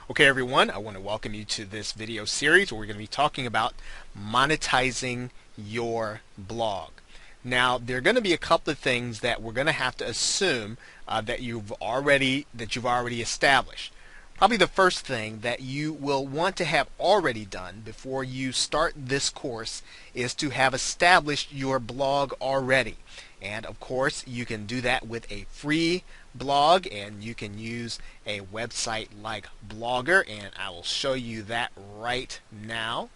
Okay, everyone, I want to welcome you to this video series where we're going to be talking about monetizing your blog. Now, there are going to be a couple of things that we're going to have to assume that you've already established. Probably the first thing that you will want to have already done before you start this course is to have established your blog already. And of course, you can do that with a free blog, and you can use a website like Blogger, and I will show you that right now.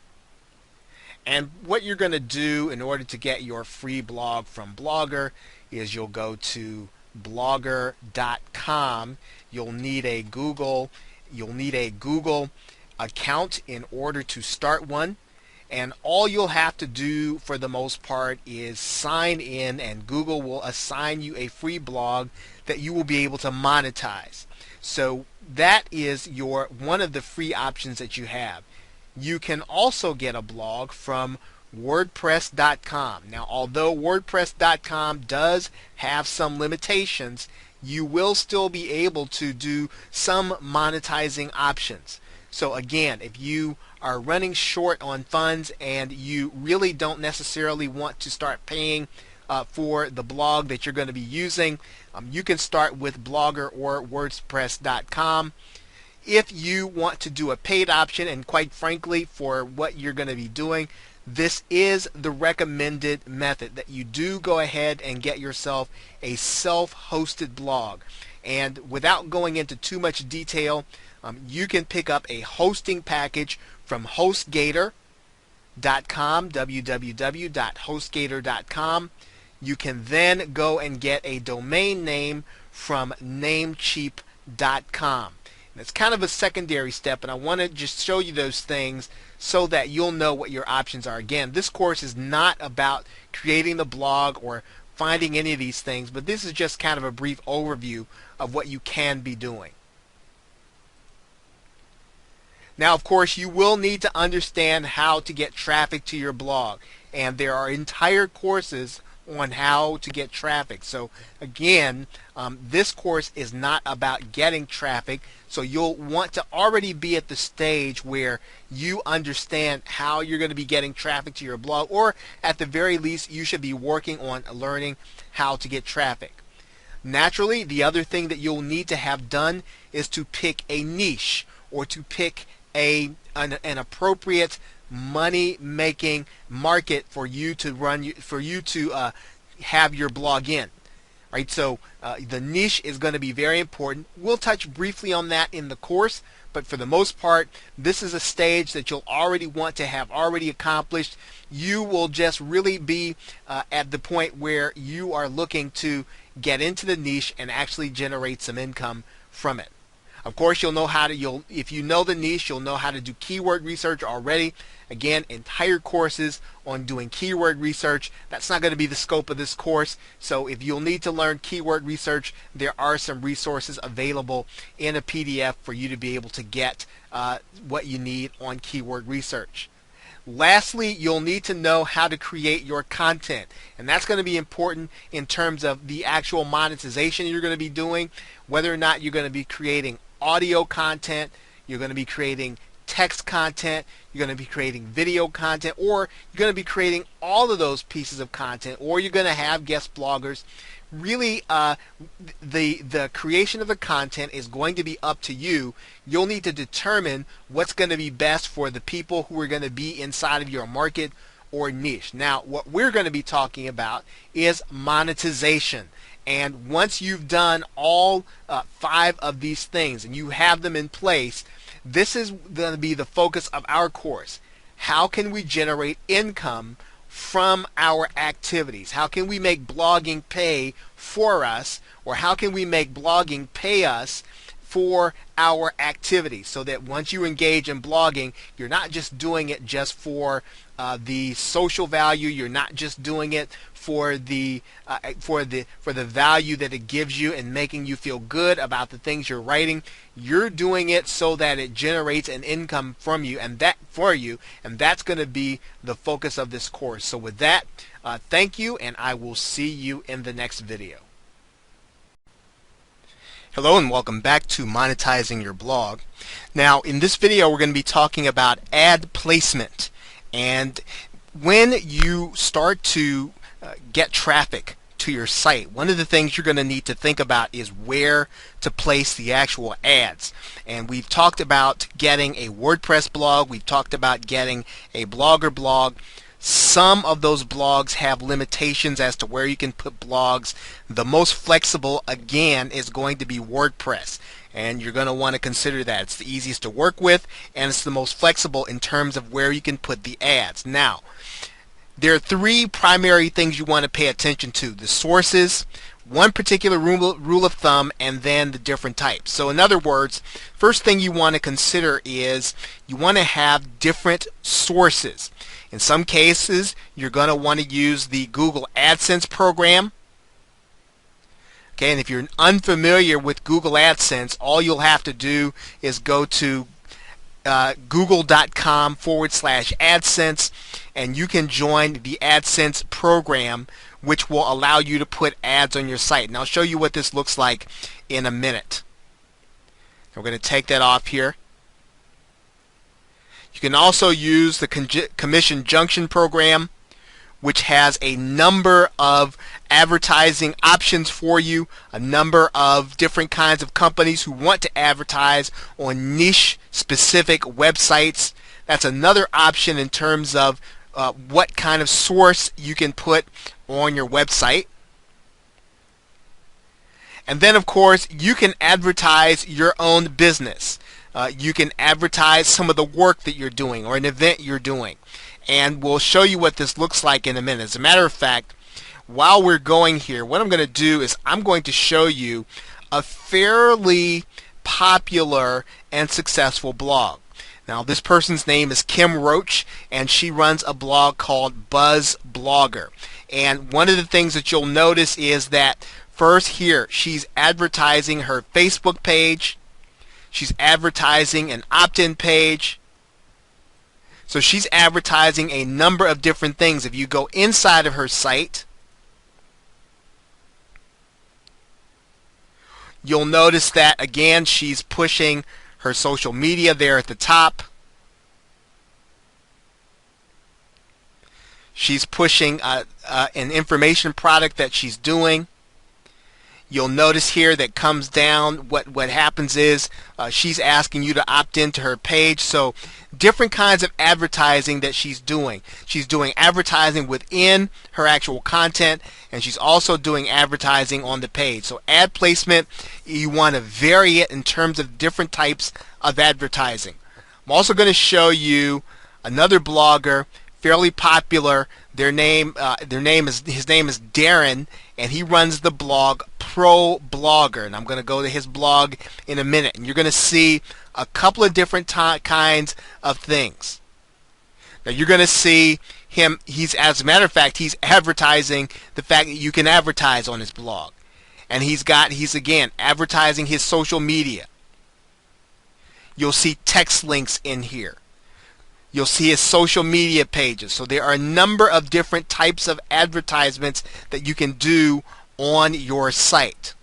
And what you're going to do in order to get your free blog from Blogger is you'll go to blogger.com. You'll need a Google account in order to start one. And all you'll have to do for the most part is sign in, and Google will assign you a free blog that you will be able to monetize. So that is one of the free options that you have. You can also get a blog from WordPress.com. Now, although WordPress.com does have some limitations, you will still be able to do some monetizing options. So again, if you are running short on funds and you really don't necessarily want to start paying for the blog that you're going to be using, you can start with Blogger or WordPress.com. If you want to do a paid option, and quite frankly, for what you're going to be doing, this is the recommended method, that you do go ahead and get yourself a self-hosted blog. And without going into too much detail, you can pick up a hosting package from HostGator.com, www.hostgator.com. You can then go and get a domain name from Namecheap.com. And it's kind of a secondary step, and I want to just show you those things so that you'll know what your options are. Again, this course is not about creating the blog or finding any of these things, but this is just kind of a brief overview of what you can be doing. Now, of course, you will need to understand how to get traffic to your blog, and there are entire courses on how to get traffic. So again, this course is not about getting traffic, so you'll want to already be at the stage where you understand how you're going to be getting traffic to your blog, or at the very least you should be working on learning how to get traffic. Naturally, the other thing that you'll need to have done is to pick a niche, or to pick an appropriate money-making market for you to have your blog in. Right, so the niche is going to be very important. We'll touch briefly on that in the course, but for the most part, this is a stage that you'll already want to have already accomplished. You will just really be at the point where you are looking to get into the niche and actually generate some income from it. Of course, if you know the niche, you'll know how to do keyword research already. Again, entire courses on doing keyword research. That's not going to be the scope of this course. So if you'll need to learn keyword research, there are some resources available in a PDF for you to be able to get what you need on keyword research. Lastly, you'll need to know how to create your content, and that's going to be important in terms of the actual monetization you're going to be doing, whether or not you're going to be creating audio content, you're going to be creating text content, you're going to be creating video content, or you're going to be creating all of those pieces of content, or you're going to have guest bloggers. Really, the creation of the content is going to be up to you. You'll need to determine what's going to be best for the people who are going to be inside of your market or niche. Now, what we're going to be talking about is monetization. And once you've done all 5 of these things and you have them in place, this is going to be the focus of our course. How can we generate income from our activities? How can we make blogging pay for us, or how can we make blogging pay us for our activities, so that once you engage in blogging, you're not just doing it just for the social value, you're not just doing it for the value that it gives you and making you feel good about the things you're writing. You're doing it so that it generates an income from you, and that's going to be the focus of this course. So with that, thank you, and I will see you in the next video. Hello and welcome back to Monetizing Your Blog. Now in this video we're going to be talking about ad placement, and when you start to get traffic to your site, one of the things you're going to need to think about is where to place the actual ads. And we've talked about getting a WordPress blog, we've talked about getting a Blogger blog. Some of those blogs have limitations as to where you can put blogs. The most flexible, again, is going to be WordPress, and you're going to want to consider that. It's the easiest to work with, and it's the most flexible in terms of where you can put the ads. Now, there are three primary things you want to pay attention to: the sources, one particular rule of thumb, and then the different types. So in other words, first thing you want to consider is you want to have different sources. In some cases, you're going to want to use the Google AdSense program. Okay, and if you're unfamiliar with Google AdSense, all you'll have to do is go to google.com/AdSense, and you can join the AdSense program, which will allow you to put ads on your site. And I'll show you what this looks like in a minute. We're going to take that off here. You can also use the Commission Junction program, which has a number of advertising options for you, a number of different kinds of companies who want to advertise on niche specific websites. That's another option in terms of what kind of source you can put on your website. And then of course you can advertise your own business. You can advertise some of the work that you're doing or an event you're doing, and we'll show you what this looks like in a minute. As a matter of fact, while we're going here, what I'm going to do is I'm going to show you a fairly popular and successful blog. Now this person's name is Kim Roach, and she runs a blog called Buzz Blogger. And one of the things that you'll notice is that first here she's advertising her Facebook page. She's advertising an opt-in page. So she's advertising a number of different things. If you go inside of her site, you'll notice that again she's pushing her social media there at the top. She's pushing an information product that she's doing. You'll notice here that comes down, what happens is she's asking you to opt into her page. So different kinds of advertising that she's doing. She's doing advertising within her actual content, and she's also doing advertising on the page. So ad placement, you want to vary it in terms of different types of advertising. I'm also going to show you another blogger, fairly popular. His name is Darren, and he runs the blog Pro Blogger, and I'm going to go to his blog in a minute, and you're going to see a couple of different kinds of things. Now you're going to see him, as a matter of fact, he's advertising the fact that you can advertise on his blog, and he's again advertising his social media. You'll see text links in here. You'll see his social media pages. So there are a number of different types of advertisements that you can do on your site.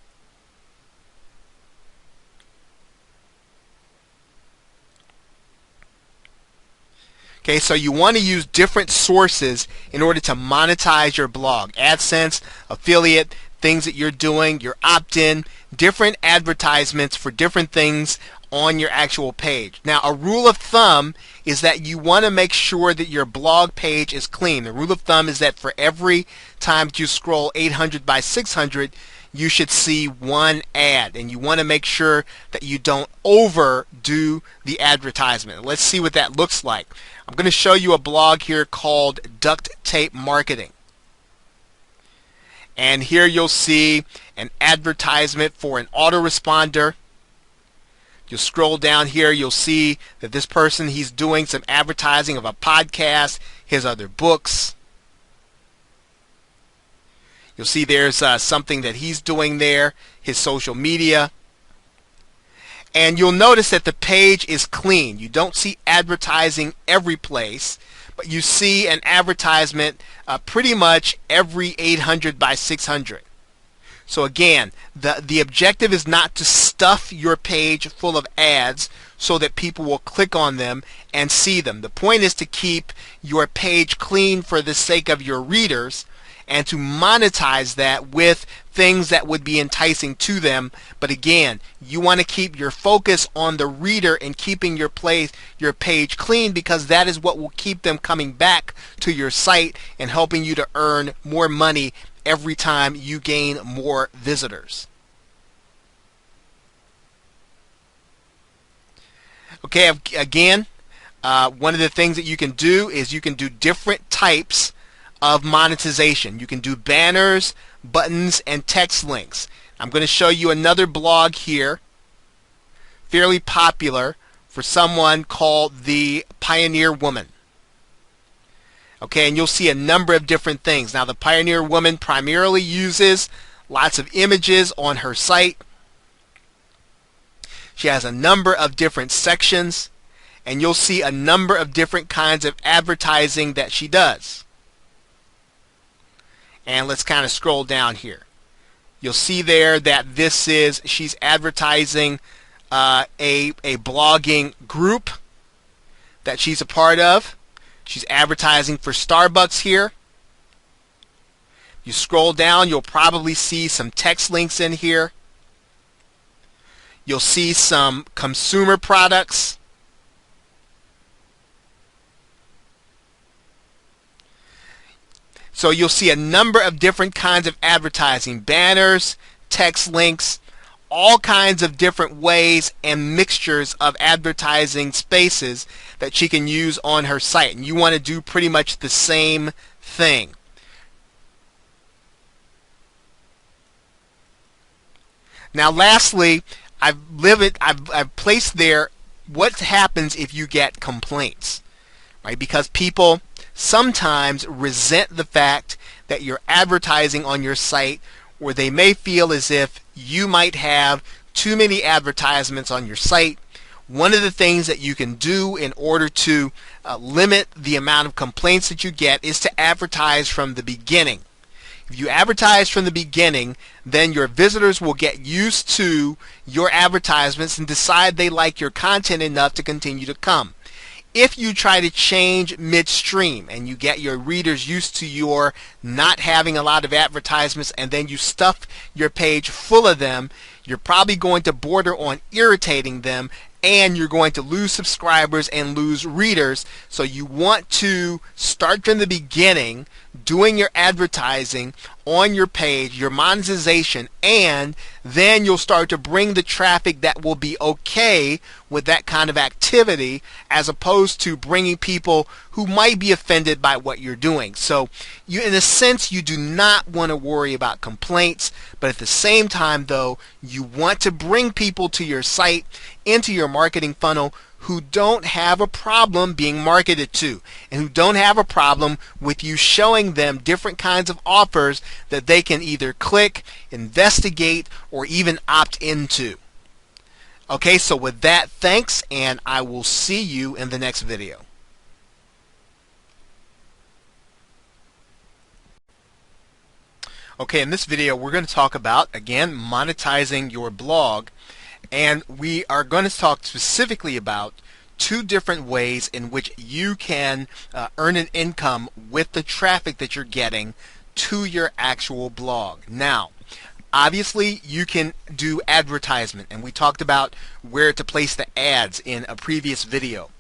Okay, so you want to use different sources in order to monetize your blog. AdSense, affiliate, things that you're doing, your opt-in, different advertisements for different things on your actual page. Now, a rule of thumb is that you want to make sure that your blog page is clean. The rule of thumb is that for every time you scroll 800 by 600, you should see one ad, and you want to make sure that you don't overdo the advertisement. Let's see what that looks like. I'm going to show you a blog here called Duct Tape Marketing. And here you'll see an advertisement for an autoresponder. You'll scroll down here, you'll see that this person, he's doing some advertising of a podcast, his other books. You'll see there's something that he's doing there, his social media. And you'll notice that the page is clean. You don't see advertising every place, but you see an advertisement pretty much every 800 by 600. So again, the objective is not to stuff your page full of ads so that people will click on them and see them. The point is to keep your page clean for the sake of your readers and to monetize that with things that would be enticing to them. But again, you want to keep your focus on the reader and keeping your page clean, because that is what will keep them coming back to your site and helping you to earn more money every time you gain more visitors. Okay, again, one of the things that you can do is you can do different types of monetization. You can do banners, buttons, and text links. I'm going to show you another blog here, fairly popular, for someone called the Pioneer Woman. Okay, and you'll see a number of different things. Now, the Pioneer Woman primarily uses lots of images on her site. She has a number of different sections, and you'll see a number of different kinds of advertising that she does. And let's kind of scroll down here. You'll see there that she's advertising a blogging group that she's a part of. She's advertising for Starbucks here. You scroll down, you'll probably see some text links in here. You'll see some consumer products. So you'll see a number of different kinds of advertising, banners, text links, all kinds of different ways and mixtures of advertising spaces that she can use on her site. And you want to do pretty much the same thing. Now lastly, I've placed there what happens if you get complaints, right? Because people sometimes resent the fact that you're advertising on your site, or they may feel as if you might have too many advertisements on your site. One of the things that you can do in order to limit the amount of complaints that you get is to advertise from the beginning. If you advertise from the beginning, then your visitors will get used to your advertisements and decide they like your content enough to continue to come. If you try to change midstream and you get your readers used to your not having a lot of advertisements and then you stuff your page full of them, you're probably going to border on irritating them, and you're going to lose subscribers and lose readers. So you want to start from the beginning doing your advertising on your page, your monetization, and then you'll start to bring the traffic that will be okay with that kind of activity, as opposed to bringing people who might be offended by what you're doing. So you, in a sense, you do not want to worry about complaints, but at the same time though, you want to bring people to your site, into your marketing funnel, who don't have a problem being marketed to, and who don't have a problem with you showing them different kinds of offers that they can either click, investigate, or even opt into. Okay, so with that, thanks, and I will see you in the next video. Okay, in this video we're going to talk about, again, monetizing your blog. And we are going to talk specifically about two different ways in which you can earn an income with the traffic that you're getting to your actual blog. Now, obviously, you can do advertisement, and we talked about where to place the ads in a previous video.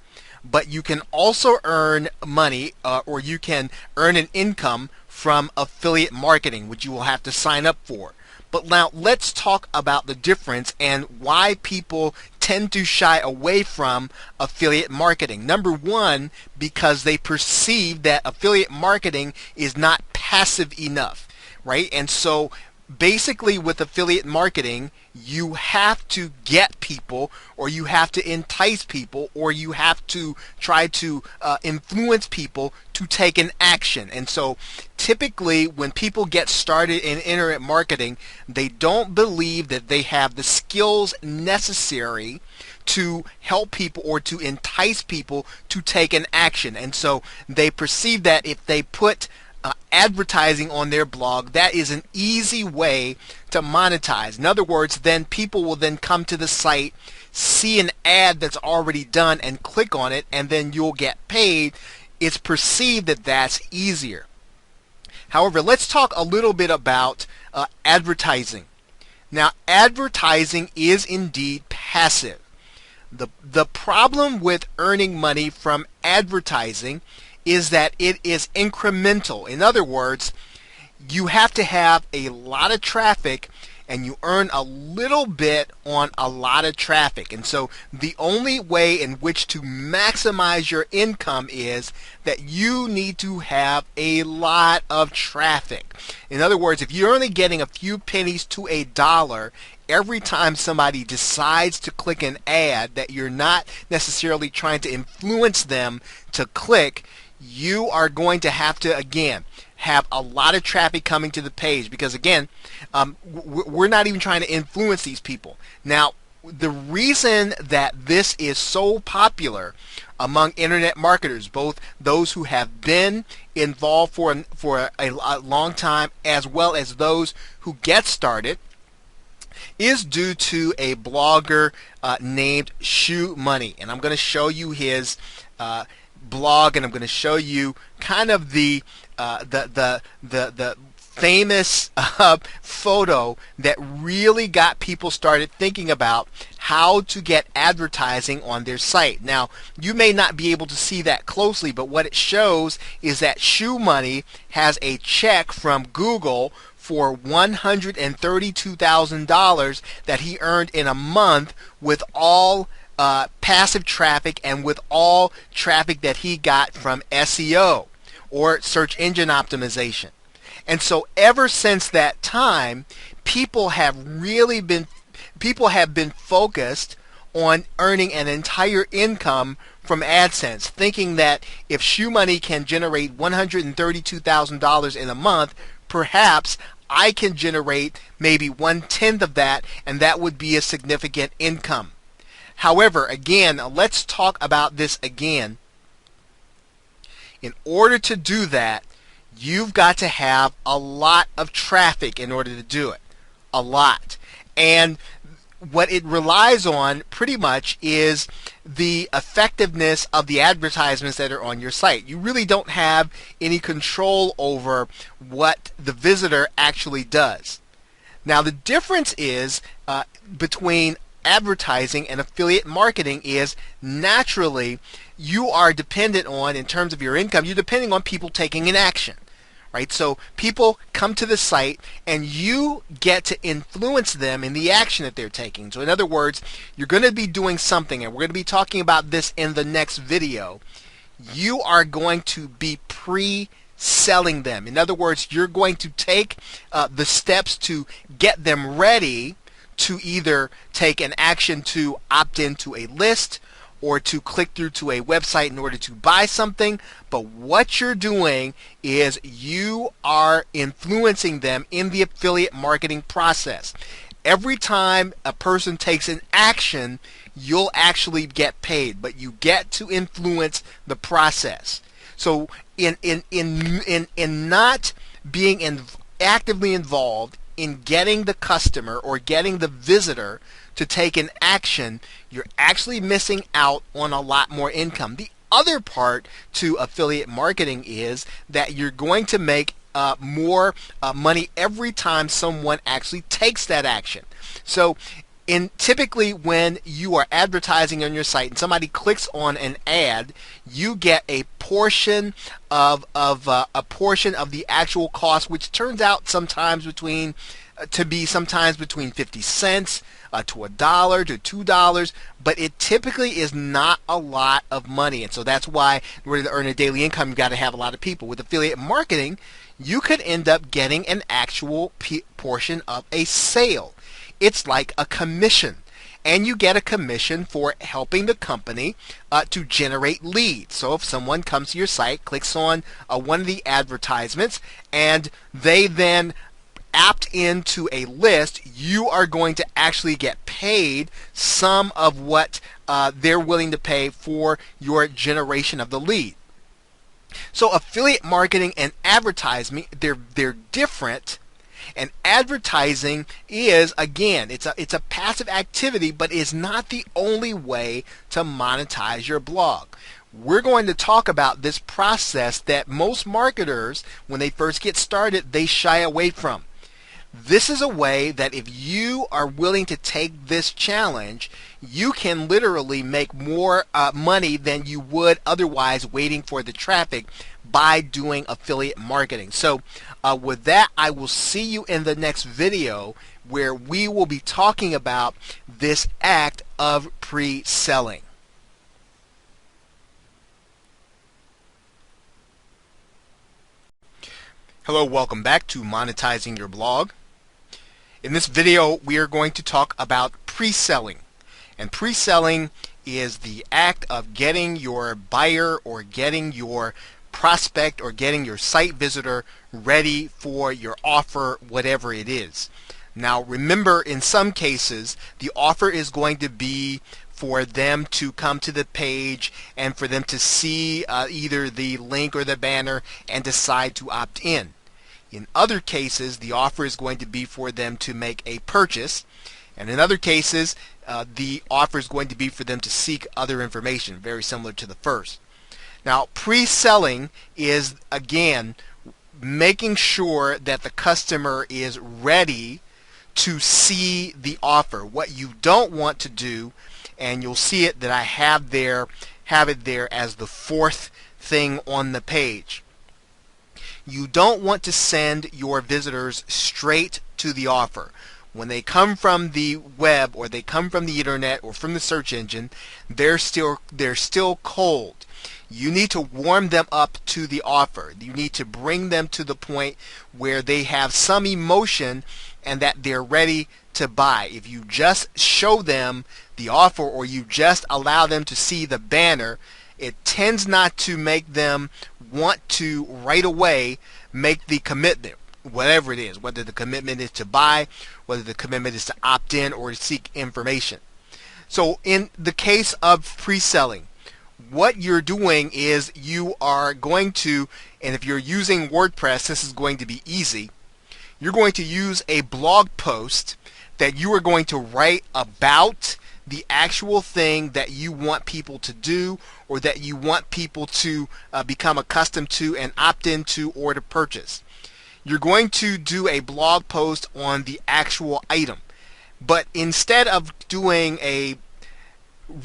But you can also earn money, or you can earn an income from affiliate marketing, which you will have to sign up for. But now let's talk about the difference and why people tend to shy away from affiliate marketing. Number one, because they perceive that affiliate marketing is not passive enough, right? And so basically with affiliate marketing, you have to get people, or you have to entice people, or you have to try to influence people to take an action. And so typically when people get started in internet marketing, they don't believe that they have the skills necessary to help people or to entice people to take an action. And so they perceive that if they put advertising on their blog, that is an easy way to monetize. In other words, then people will then come to the site, see an ad that's already done, and click on it, and then you'll get paid. It's perceived that that's easier. However, let's talk a little bit about advertising. Now, advertising is indeed passive. The problem with earning money from advertising is that it is incremental. In other words, you have to have a lot of traffic and you earn a little bit on a lot of traffic. And so the only way in which to maximize your income is that you need to have a lot of traffic. In other words, if you're only getting a few pennies to a dollar every time somebody decides to click an ad that you're not necessarily trying to influence them to click, you are going to have to, again, have a lot of traffic coming to the page, because again, we're not even trying to influence these people. Now, the reason that this is so popular among internet marketers, both those who have been involved for a long time as well as those who get started, is due to a blogger named Shoe Money. And I'm going to show you his blog, and I'm going to show you kind of the famous photo that really got people started thinking about how to get advertising on their site. Now, you may not be able to see that closely, but what it shows is that Shoe Money has a check from Google for $132,000 that he earned in a month with all passive traffic and with all traffic that he got from SEO, or search engine optimization. And so ever since that time, people have been focused on earning an entire income from AdSense, thinking that if Shoe Money can generate $132,000 in a month, perhaps I can generate maybe 1/10 of that, and that would be a significant income. However, again, let's talk about this again. In order to do that, you've got to have a lot of traffic in order to do it. A lot. And what it relies on pretty much is the effectiveness of the advertisements that are on your site. You really don't have any control over what the visitor actually does. Now, the difference is between advertising and affiliate marketing is naturally you are dependent on, in terms of your income, you're depending on people taking an action. Right? So people come to the site and you get to influence them in the action that they're taking. So in other words, you're going to be doing something, and we're going to be talking about this in the next video. You are going to be pre-selling them. In other words, you're going to take the steps to get them ready to either take an action to opt into a list or to click through to a website in order to buy something. But what you're doing is you are influencing them in the affiliate marketing process. Every time a person takes an action, you'll actually get paid, but you get to influence the process. So in not being actively involved in getting the customer or getting the visitor to take an action, you're actually missing out on a lot more income. The other part to affiliate marketing is that you're going to make more money every time someone actually takes that action. So typically when you are advertising on your site and somebody clicks on an ad, you get a portion of the actual cost, which turns out sometimes between 50 cents to $1 to $2, but it typically is not a lot of money. And so that's why in order to earn a daily income, you've got to have a lot of people. With affiliate marketing, you could end up getting an actual portion of a sale. It's like a commission, and you get a commission for helping the company to generate leads. So if someone comes to your site, clicks on one of the advertisements, and they then opt into a list, you are going to actually get paid some of what they're willing to pay for your generation of the lead. So affiliate marketing and advertising, they're different. And advertising is, again, it's a passive activity, but is not the only way to monetize your blog. We're going to talk about this process that most marketers, when they first get started, they shy away from. This is a way that if you are willing to take this challenge, you can literally make more money than you would otherwise waiting for the traffic by doing affiliate marketing. So with that, I will see you in the next video where we will be talking about this act of pre-selling. Hello, welcome back to Monetizing Your Blog. In this video, we are going to talk about pre-selling. And pre-selling is the act of getting your buyer or getting your prospect or getting your site visitor ready for your offer, whatever it is. Now remember, in some cases, the offer is going to be for them to come to the page and for them to see either the link or the banner and decide to opt in. In other cases, the offer is going to be for them to make a purchase, and in other cases, the offer is going to be for them to seek other information, very similar to the first. Now, pre-selling is, again, making sure that the customer is ready to see the offer. What you don't want to do, and you'll see it that I have it there as the fourth thing on the page. You don't want to send your visitors straight to the offer. When they come from the web or they come from the internet or from the search engine, they're still cold. You need to warm them up to the offer. You need to bring them to the point where they have some emotion and that they're ready to buy. If you just show them the offer or you just allow them to see the banner, it tends not to make them want to right away make the commitment, whatever it is, whether the commitment is to buy, whether the commitment is to opt in or to seek information. So in the case of pre-selling, what you're doing is you are going to, and if you're using WordPress, this is going to be easy, you're going to use a blog post that you are going to write about the actual thing that you want people to do or that you want people to become accustomed to and opt into or to purchase. You're going to do a blog post on the actual item, but instead of doing a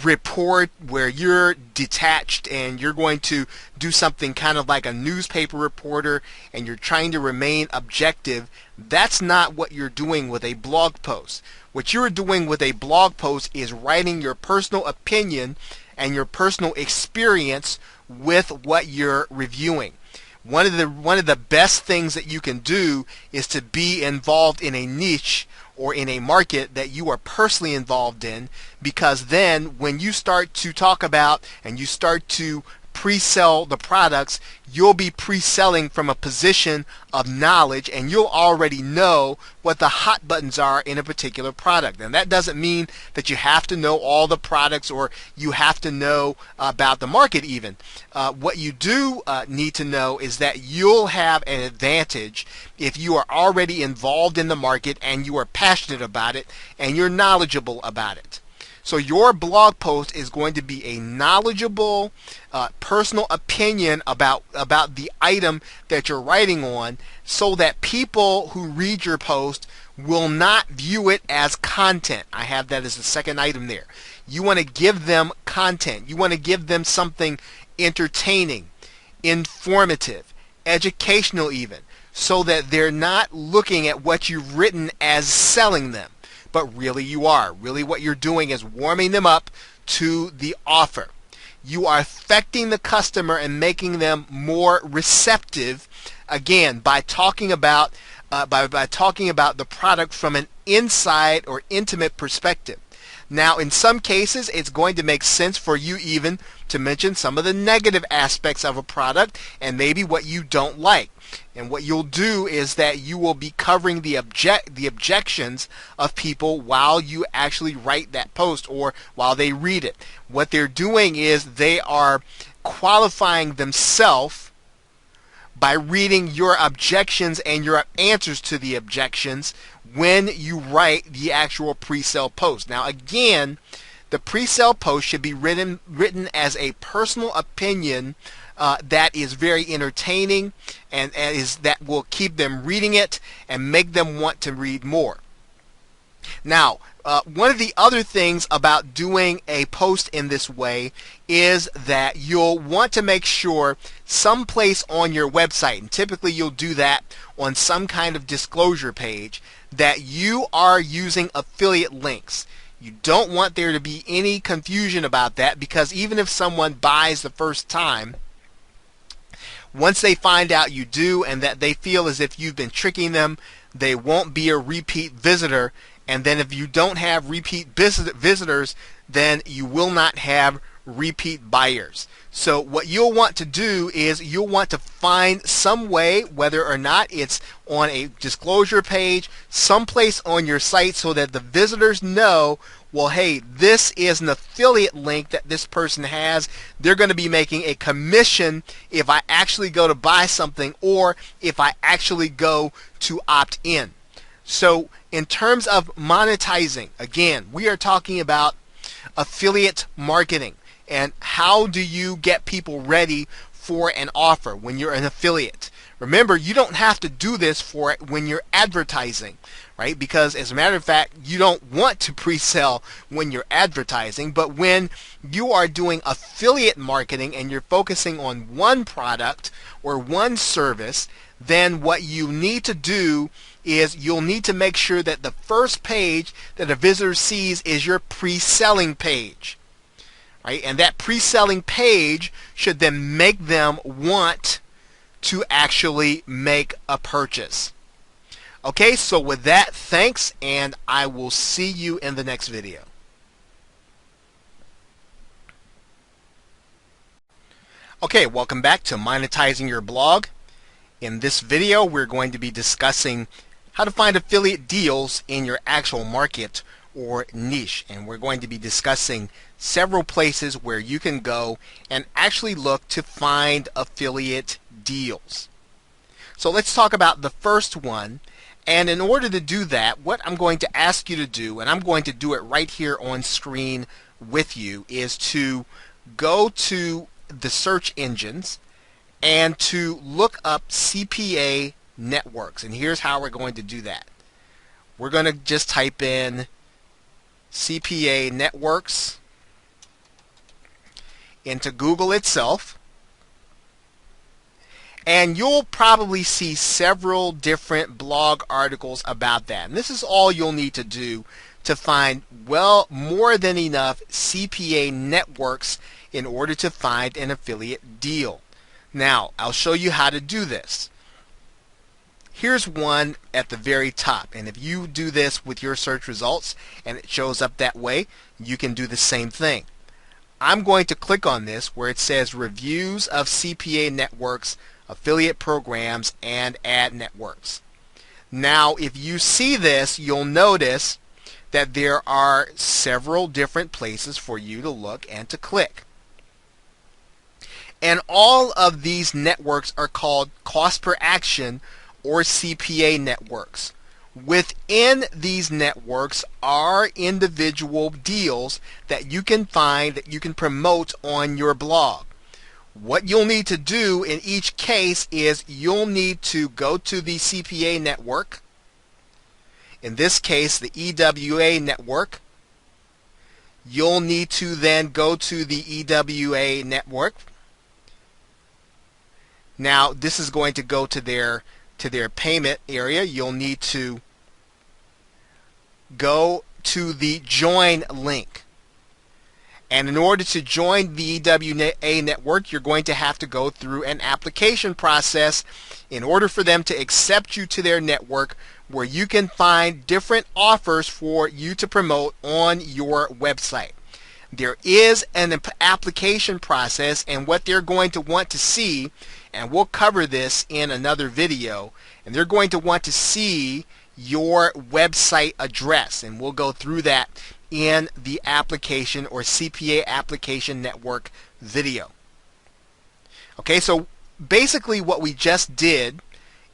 report where you're detached and you're going to do something kind of like a newspaper reporter and you're trying to remain objective, that's not what you're doing with a blog post. What you're doing with a blog post is writing your personal opinion and your personal experience with what you're reviewing. One of the best things that you can do is to be involved in a niche or in a market that you are personally involved in, because then when you start to talk about and you start to pre-sell the products, you'll be pre-selling from a position of knowledge and you'll already know what the hot buttons are in a particular product. And that doesn't mean that you have to know all the products or you have to know about the market even. What you do need to know is that you'll have an advantage if you are already involved in the market and you are passionate about it and you're knowledgeable about it. So your blog post is going to be a knowledgeable, personal opinion about the item that you're writing on, so that people who read your post will not view it as content. I have that as the second item there. You want to give them content. You want to give them something entertaining, informative, educational even, so that they're not looking at what you've written as selling them. But really you are. Really what you're doing is warming them up to the offer. You are affecting the customer and making them more receptive, again, by talking about the product from an inside or intimate perspective. Now, in some cases, it's going to make sense for you even to mention some of the negative aspects of a product and maybe what you don't like. And what you'll do is that you will be covering the objections of people while you actually write that post or while they read it. What they're doing is they are qualifying themselves by reading your objections and your answers to the objections when you write the actual pre-sale post. Now again, the pre-sale post should be written as a personal opinion that is very entertaining and that will keep them reading it and make them want to read more. Now, one of the other things about doing a post in this way is that you'll want to make sure someplace on your website, and typically you'll do that on some kind of disclosure page, that you are using affiliate links. You don't want there to be any confusion about that, because even if someone buys the first time, once they find out you do and that they feel as if you've been tricking them, they won't be a repeat visitor. And then if you don't have repeat visitors, then you will not have repeat buyers. So what you'll want to do is you'll want to find some way, whether or not it's on a disclosure page, someplace on your site, so that the visitors know, well, hey, this is an affiliate link that this person has. They're going to be making a commission if I actually go to buy something or if I actually go to opt in. So in terms of monetizing, again, we are talking about affiliate marketing and how do you get people ready for an offer when you're an affiliate. Remember, you don't have to do this for when you're advertising, right? Because as a matter of fact, you don't want to pre-sell when you're advertising, but when you are doing affiliate marketing and you're focusing on one product or one service, then what you need to do is you'll need to make sure that the first page that a visitor sees is your pre-selling page, right? And that pre-selling page should then make them want to actually make a purchase. Okay, so with that, thanks, and I will see you in the next video. Okay, welcome back to Monetizing Your Blog. In this video, we're going to be discussing how to find affiliate deals in your actual market or niche. And we're going to be discussing several places where you can go and actually look to find affiliate deals. So let's talk about the first one. And in order to do that, what I'm going to ask you to do, and I'm going to do it right here on screen with you, is to go to the search engines and to look up CPA networks. And here's how we're going to do that. We're going to just type in CPA networks into Google itself, and you'll probably see several different blog articles about that. And this is all you'll need to do to find, well, more than enough CPA networks in order to find an affiliate deal. Now, I'll show you how to do this. Here's one at the very top, and if you do this with your search results and it shows up that way, you can do the same thing. I'm going to click on this where it says Reviews of CPA Networks, Affiliate Programs, and Ad Networks. Now, if you see this, you'll notice that there are several different places for you to look and to click. And all of these networks are called cost per action or CPA networks. Within these networks are individual deals that you can find, that you can promote on your blog. What you'll need to do in each case is you'll need to go to the CPA network, in this case the EWA network. You'll need to then go to the EWA network. Now this is going to go to their payment area. You'll need to go to the join link. And in order to join the EWA network, you're going to have to go through an application process in order for them to accept you to their network, where you can find different offers for you to promote on your website. There is an application process, and what they're going to want to see, and we'll cover this in another video, and they're going to want to see your website address, and we'll go through that in the application or CPA application network video. Okay, so basically what we just did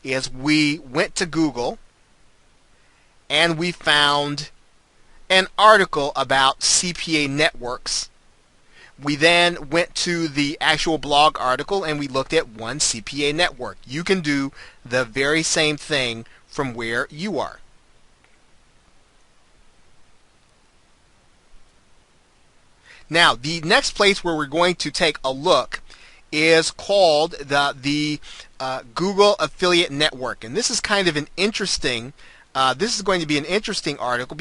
is we went to Google and we found an article about CPA networks. We then went to the actual blog article and we looked at one CPA network. You can do the very same thing from where you are. Now, the next place where we're going to take a look is called the Google Affiliate Network, and this is kind of an interesting. This is going to be an interesting article,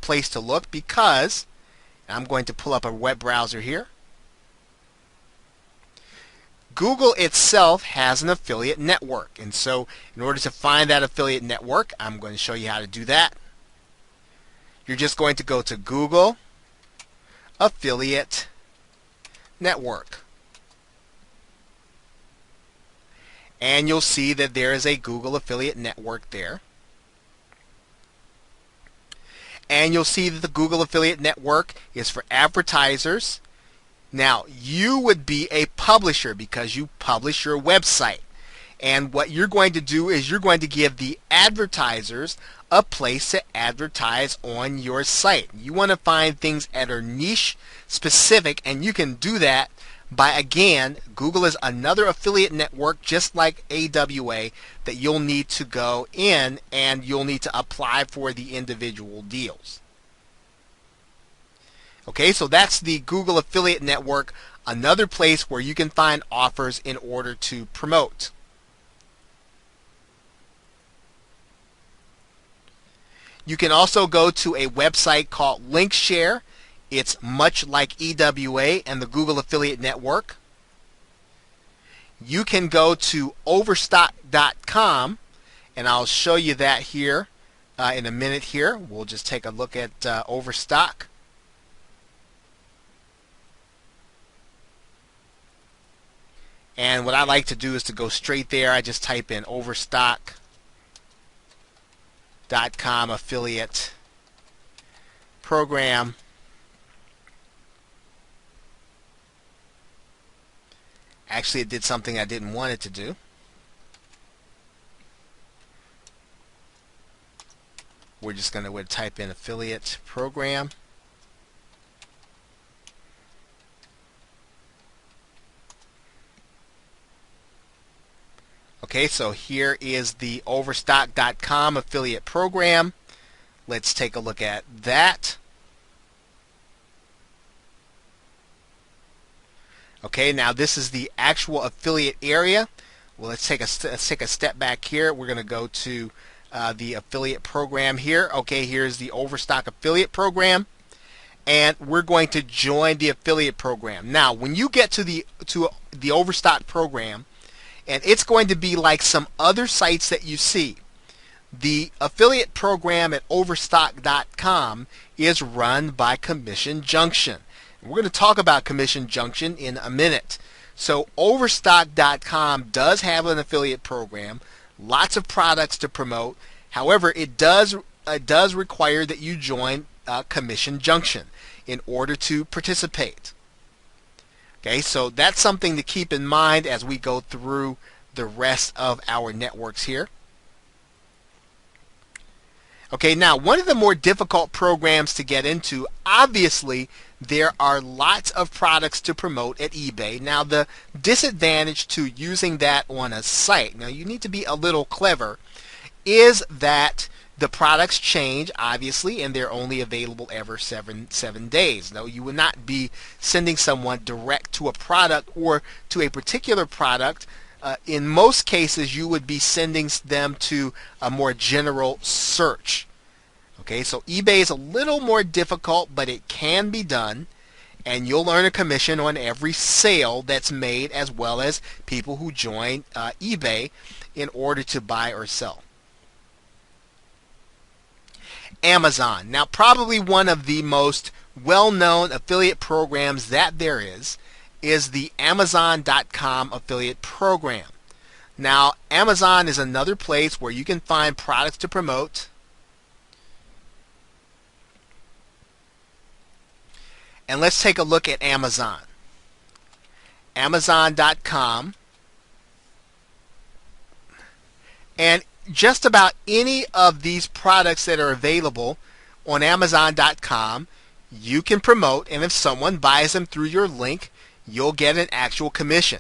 place to look, because I'm going to pull up a web browser here. Google itself has an affiliate network, and so in order to find that affiliate network, I'm going to show you how to do that. You're just going to go to Google Affiliate Network, and you'll see that there is a Google Affiliate Network there. And you'll see that the Google Affiliate Network is for advertisers. Now, you would be a publisher because you publish your website. And what you're going to do is you're going to give the advertisers a place to advertise on your site. You want to find things that are niche specific, and you can do that by, again, Google is another affiliate network just like AWA that you'll need to go in and you'll need to apply for the individual deals. Okay, so that's the Google Affiliate Network, another place where you can find offers in order to promote. You can also go to a website called LinkShare. It's much like EWA and the Google Affiliate Network. You can go to overstock.com, and I'll show you that here in a minute here. We'll just take a look at Overstock. And what I like to do is to go straight there. I just type in overstock.com affiliate program. Actually, it did something I didn't want it to do. We're just going to type in affiliate program. Okay, so here is the overstock.com affiliate program. Let's take a look at that. Okay, now this is the actual affiliate area. Well, let's take a step back here. We're going to go to the affiliate program here. Okay, here's the Overstock affiliate program, and we're going to join the affiliate program. Now, when you get to the Overstock program, and it's going to be like some other sites that you see. The affiliate program at overstock.com is run by Commission Junction. We're going to talk about Commission Junction in a minute. So overstock.com does have an affiliate program, lots of products to promote. However, it does require that you join Commission Junction in order to participate. Okay, so that's something to keep in mind as we go through the rest of our networks here. Okay, now one of the more difficult programs to get into, obviously there are lots of products to promote at eBay. Now the disadvantage to using that on a site, now you need to be a little clever, is that the products change, obviously, and they're only available every seven days. Now, you would not be sending someone direct to a product or to a particular product. In most cases, you would be sending them to a more general search. Okay, so eBay is a little more difficult, but it can be done, and you'll earn a commission on every sale that's made, as well as people who join eBay in order to buy or sell. Amazon. Now, probably one of the most well-known affiliate programs that there is the Amazon.com affiliate program. Now, Amazon is another place where you can find products to promote. And let's take a look at Amazon. Amazon.com And just about any of these products that are available on Amazon.com, you can promote, and if someone buys them through your link, you'll get an actual commission.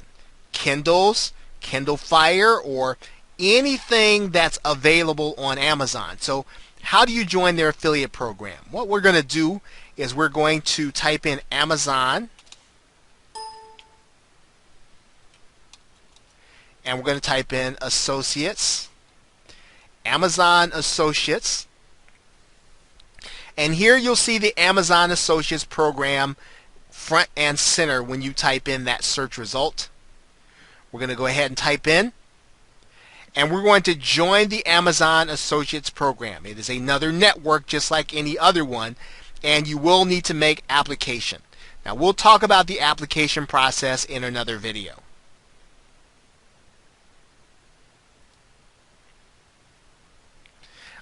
Kindles, Kindle Fire, or anything that's available on Amazon. So how do you join their affiliate program? What we're going to do is we're going to type in Amazon, and we're going to type in Associates, Amazon Associates, and here you'll see the Amazon Associates program front and center when you type in that search result. We're going to go ahead and type in, and we're going to join the Amazon Associates program. It is another network just like any other one, and you will need to make application. Now we'll talk about the application process in another video.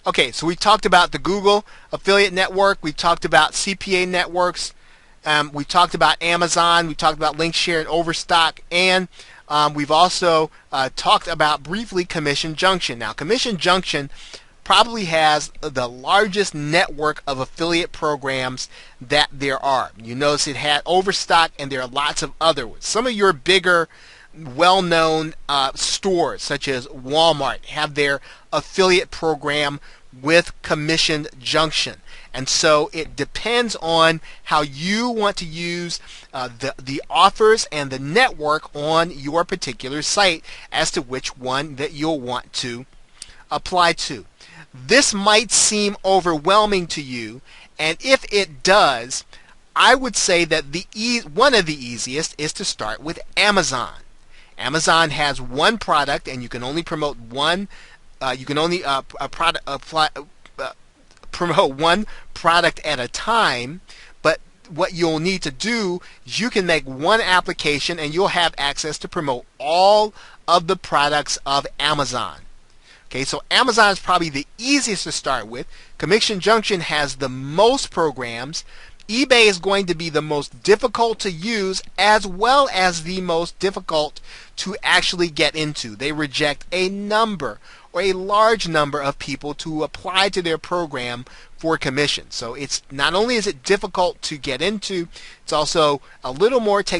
Okay, so we talked about the Google Affiliate Network, we talked about CPA networks, we talked about Amazon, we talked about Linkshare and Overstock, and we've also talked about briefly Commission Junction. Now, Commission Junction probably has the largest network of affiliate programs that there are. You notice it had Overstock, and there are lots of other ones. Some of your bigger well-known stores such as Walmart have their affiliate program with Commission Junction, and so it depends on how you want to use the offers and the network on your particular site as to which one that you'll want to apply to. This might seem overwhelming to you, and if it does, I would say that one of the easiest is to start with Amazon. Amazon has one product, and you can only promote one. You can only promote one product at a time. But what you'll need to do is you can make one application, and you'll have access to promote all of the products of Amazon. Okay, so Amazon is probably the easiest to start with. Commission Junction has the most programs. eBay is going to be the most difficult to use as well as the most difficult to actually get into. They reject a number or a large number of people to apply to their program for commission. So it's not only is it difficult to get into, it's also takes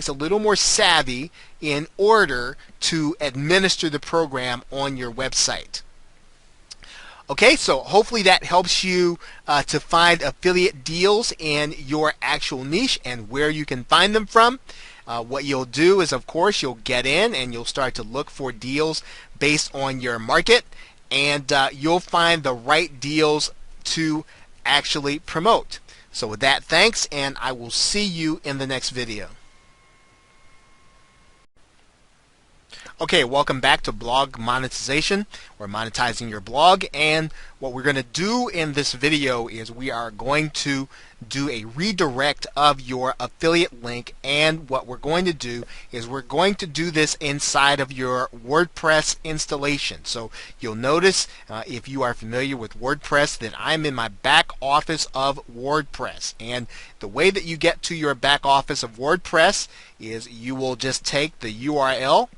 a little more savvy in order to administer the program on your website. Okay, so hopefully that helps you to find affiliate deals in your actual niche and where you can find them from. What you'll do is, of course, you'll get in and you'll start to look for deals based on your market, and you'll find the right deals to actually promote. So with that, thanks, and I will see you in the next video. Okay, welcome back to Blog Monetization, or monetizing your blog. And what we're going to do in this video is we are going to do a redirect of your affiliate link. And what we're going to do is we're going to do this inside of your WordPress installation. So you'll notice, if you are familiar with WordPress, that I'm in my back office of WordPress. And the way that you get to your back office of WordPress is you will just take the URL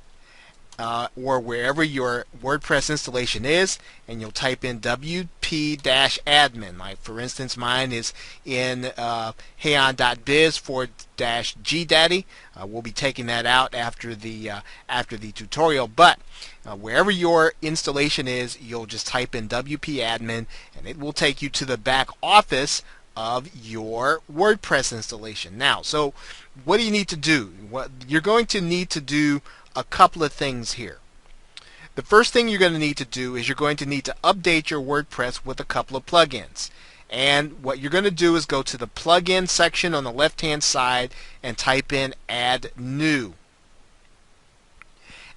or wherever your WordPress installation is, and you'll type in wp-admin. Like, for instance, mine is in heyon.biz/GDaddy. We'll be taking that out after the tutorial, but wherever your installation is, you'll just type in wp-admin, and it will take you to the back office of your WordPress installation. Now, so what do you need to do? What you're going to need to do a couple of things here. The first thing you're going to need to do is you're going to need to update your WordPress with a couple of plugins. And what you're going to do is go to the plugin section on the left-hand side and type in Add New.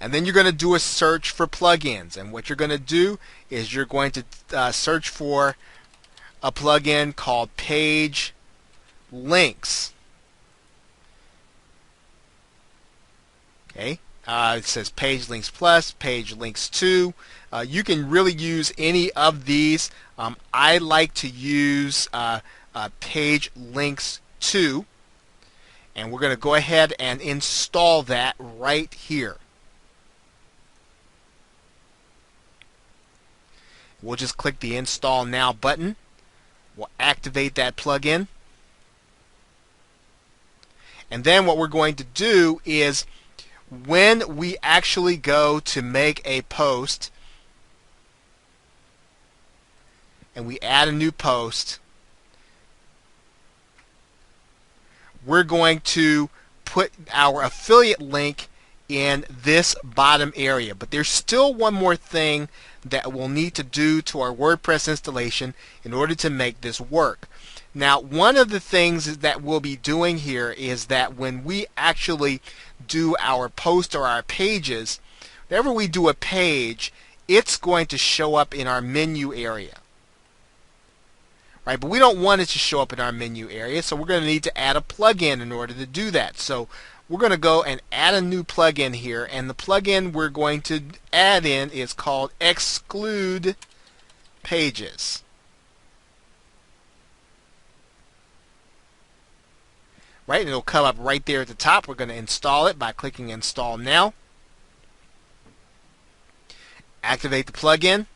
And then you're going to do a search for plugins. And what you're going to do is you're going to search for a plugin called Page Links. Okay. It says Page Links Plus, Page Links 2. You can really use any of these. I like to use Page Links 2, and we're going to go ahead and install that right here. We'll just click the Install Now button. We'll activate that plugin. And then what we're going to do is when we actually go to make a post and we add a new post, we're going to put our affiliate link in this bottom area. But there's still one more thing that we'll need to do to our WordPress installation in order to make this work. Now, one of the things that we'll be doing here is that when we actually do our post or our pages, whenever we do a page, it's going to show up in our menu area. Right? But we don't want it to show up in our menu area, so we're going to need to add a plugin in order to do that. So we're going to go and add a new plugin here, and the plugin we're going to add in is called Exclude Pages. Right, and it'll come up right there at the top. We're going to install it by clicking Install Now. Activate the plugin.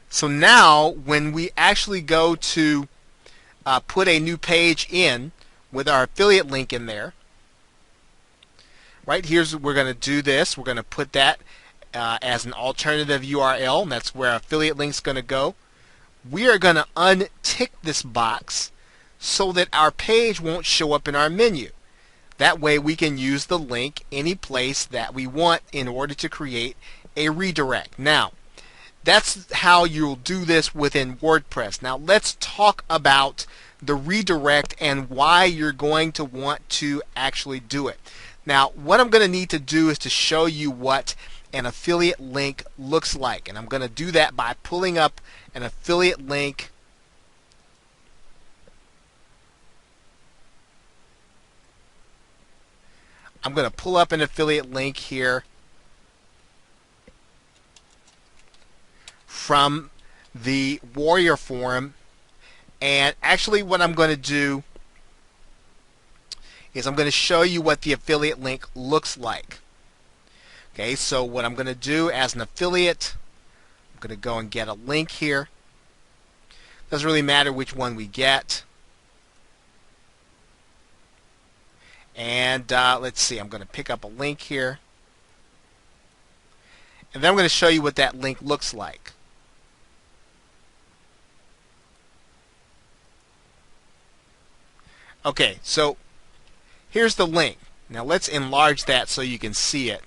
So now when we actually go to put a new page in with our affiliate link in there, right, we're going to do this. We're going to put that as an alternative URL, and that's where our affiliate link's going to go. We are going to untick this box so that our page won't show up in our menu. That way we can use the link any place that we want in order to create a redirect. Now, that's how you'll do this within WordPress. Now let's talk about the redirect and why you're going to want to actually do it. Now, what I'm going to need to do is to show you what an affiliate link looks like. And I'm going to do that by pulling up an affiliate link . I'm going to pull up an affiliate link here from the Warrior Forum, and actually what I'm going to do is I'm going to show you what the affiliate link looks like. Okay, so what I'm going to do as an affiliate, I'm going to go and get a link here. Doesn't really matter which one we get. And let's see, I'm going to pick up a link here. And then I'm going to show you what that link looks like. Okay, so here's the link. Now let's enlarge that so you can see it.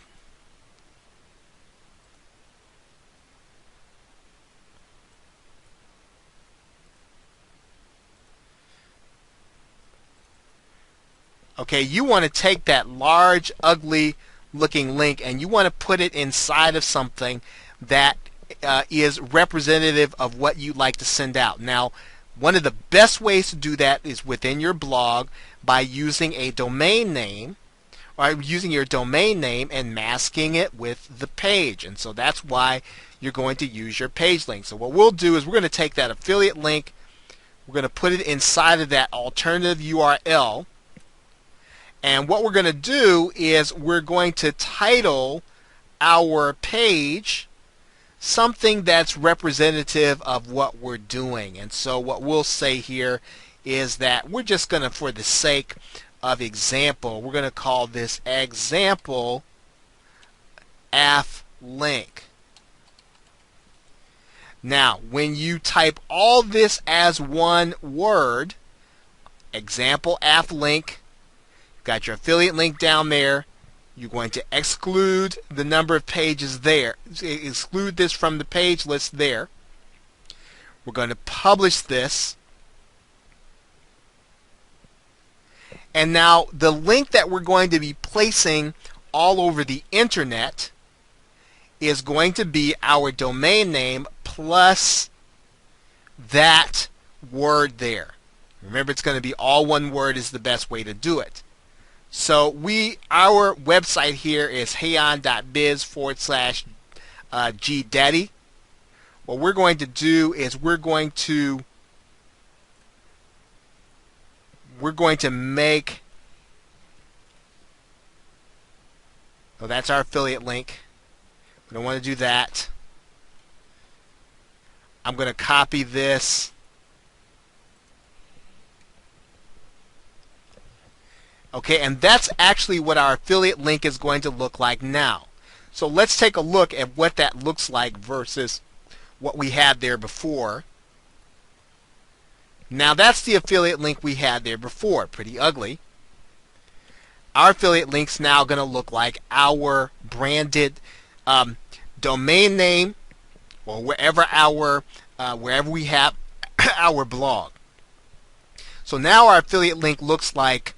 Okay, you want to take that large, ugly looking link and you want to put it inside of something that is representative of what you'd like to send out. Now, one of the best ways to do that is within your blog by using a domain name, or using your domain name and masking it with the page. And so that's why you're going to use your page link. So what we'll do is we're going to take that affiliate link, we're going to put it inside of that alternative URL, and what we're going to do is we're going to title our page something that's representative of what we're doing. And so what we'll say here is that we're just going to, for the sake of example, we're going to call this example aff link. Now, when you type all this as one word, example aff link, got your affiliate link down there, you're going to exclude the number of pages there. Exclude this from the page list there. We're going to publish this. And now the link that we're going to be placing all over the internet is going to be our domain name plus that word there. Remember, it's going to be all one word is the best way to do it. So our website here is heyon.biz/GDaddy. What we're going to do is we're going to make, so that's our affiliate link. We don't want to do that. I'm going to copy this. Okay, and that's actually what our affiliate link is going to look like now. So let's take a look at what that looks like versus what we had there before. Now that's the affiliate link we had there before. Pretty ugly. Our affiliate link's now going to look like our branded domain name, or wherever we have our blog. So now our affiliate link looks like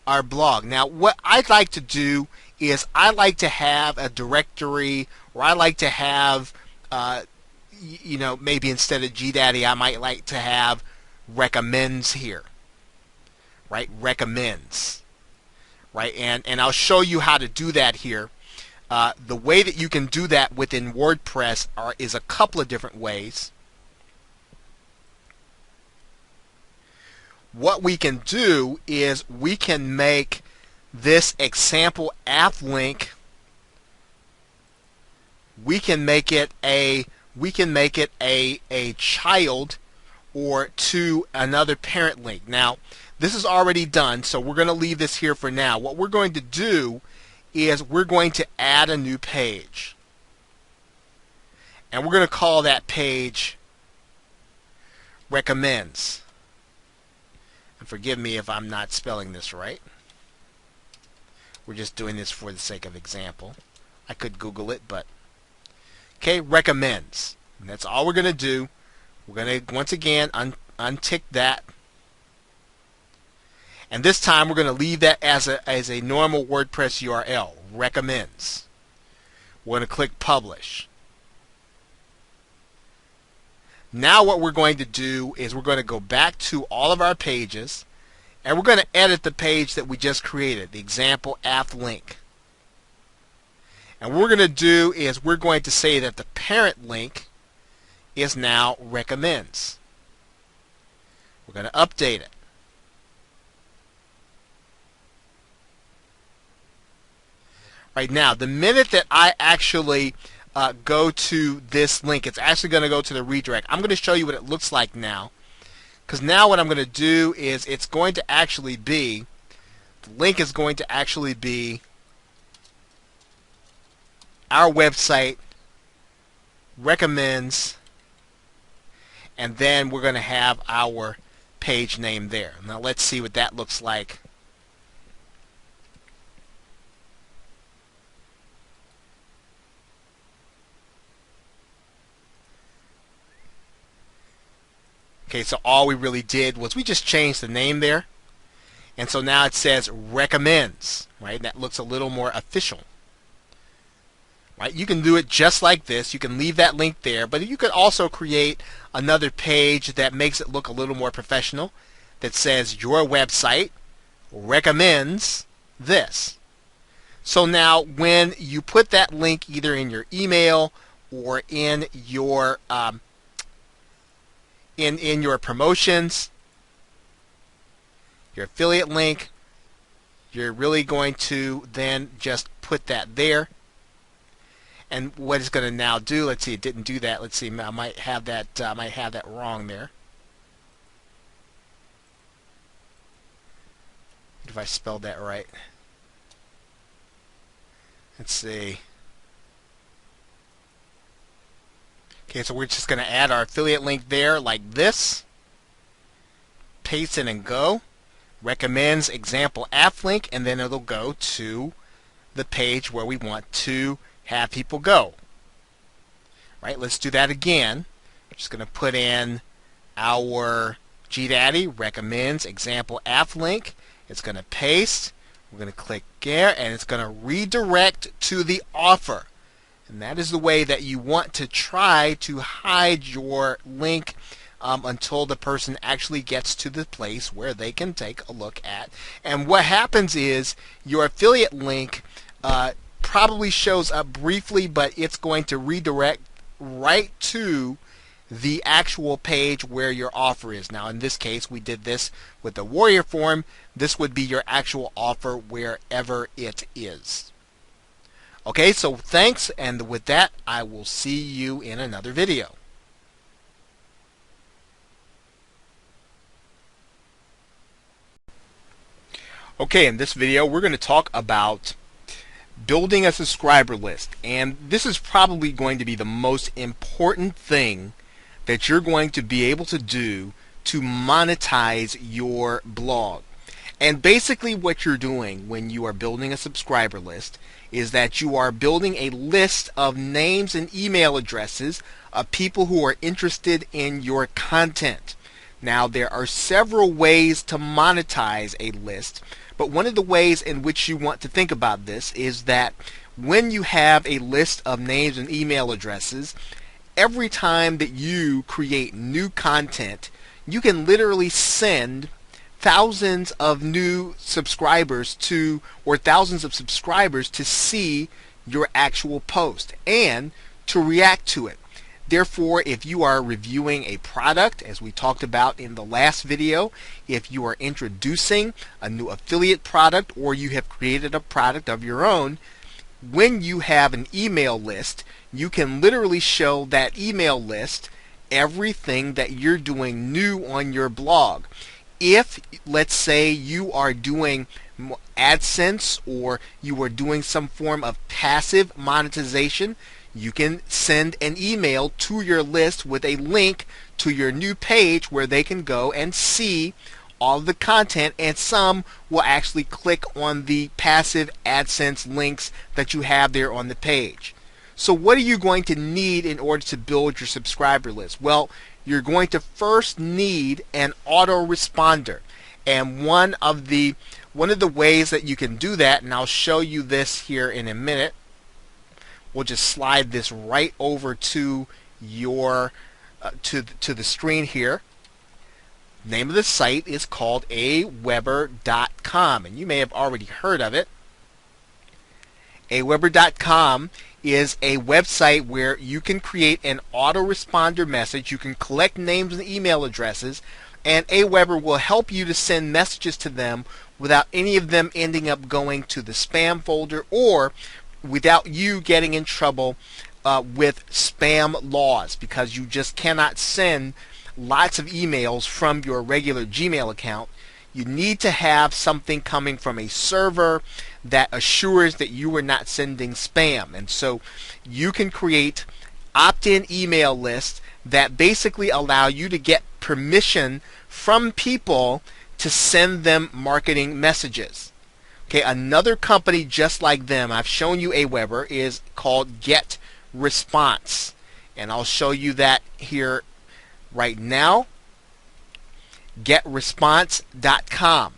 our blog. Now what I'd like to do is I like to have a directory, or I like to have maybe instead of GDaddy I might like to have recommends here, right? Recommends, right? And I'll show you how to do that here. The way that you can do that within WordPress is a couple of different ways. What we can do is we can make this example app link, we can make it a child or to another parent link. Now this is already done, so we're going to leave this here for now. What we're going to do is we're going to add a new page, and we're going to call that page recommends. And forgive me if I'm not spelling this right. We're just doing this for the sake of example. I could Google it, but okay, recommends. And that's all we're going to do. We're going to once again untick that. And this time we're going to leave that as a normal WordPress URL, recommends. We're going to click publish. Now what we're going to do is we're going to go back to all of our pages, and we're going to edit the page that we just created, the example app link. And what we're going to do is we're going to say that the parent link is now recommends. We're going to update it. Right now, the minute that I actually go to this link, it's actually going to go to the redirect. I'm going to show you what it looks like now, because now what I'm going to do is it's going to actually be, the link is going to actually be our website, recommends, and then we're going to have our page name there. Now let's see what that looks like. Okay, so all we really did was we just changed the name there. And so now it says recommends, right? That looks a little more official. Right? You can do it just like this. You can leave that link there, but you could also create another page that makes it look a little more professional, that says your website recommends this. So now when you put that link either in your email or in your in your promotions, your affiliate link, you're really going to then just put that there. And what it's going to now do, let's see, it didn't do that. Let's see, I might have that wrong there. If I spelled that right. Let's see. Okay, so we're just going to add our affiliate link there like this. Paste it and go. Recommends example app link, and then it'll go to the page where we want to have people go. Right, let's do that again. I'm just going to put in our GDaddy recommends example app link. It's going to paste. We're going to click there, and it's going to redirect to the offer. And that is the way that you want to try to hide your link until the person actually gets to the place where they can take a look at. And what happens is your affiliate link probably shows up briefly, but it's going to redirect right to the actual page where your offer is. Now in this case we did this with the Warrior form. This would be your actual offer wherever it is. Okay, so thanks, and with that I will see you in another video. Okay, in this video we're going to talk about building a subscriber list, and this is probably going to be the most important thing that you're going to be able to do to monetize your blog. And basically what you're doing when you are building a subscriber list is that you are building a list of names and email addresses of people who are interested in your content. Now, there are several ways to monetize a list, but one of the ways in which you want to think about this is that when you have a list of names and email addresses, every time that you create new content, you can literally send thousands of new subscribers to, or thousands of subscribers to see your actual post and to react to it. Therefore, if you are reviewing a product, as we talked about in the last video, if you are introducing a new affiliate product or you have created a product of your own, when you have an email list, you can literally show that email list everything that you're doing new on your blog. If, let's say, you are doing AdSense or you are doing some form of passive monetization, you can send an email to your list with a link to your new page where they can go and see all of the content, and some will actually click on the passive AdSense links that you have there on the page. So what are you going to need in order to build your subscriber list? Well, you're going to first need an autoresponder. And one of the ways that you can do that, and I'll show you this here in a minute. We'll just slide this right over to your to the screen here. Name of the site is called aweber.com, and you may have already heard of it. aweber.com is a website where you can create an autoresponder message. You can collect names and email addresses, and Aweber will help you to send messages to them without any of them ending up going to the spam folder or without you getting in trouble with spam laws, because you just cannot send lots of emails from your regular Gmail account. You need to have something coming from a server that assures that you are not sending spam. And so you can create opt-in email lists that basically allow you to get permission from people to send them marketing messages. Okay, another company just like them, I've shown you Aweber, is called GetResponse. And I'll show you that here right now. GetResponse.com.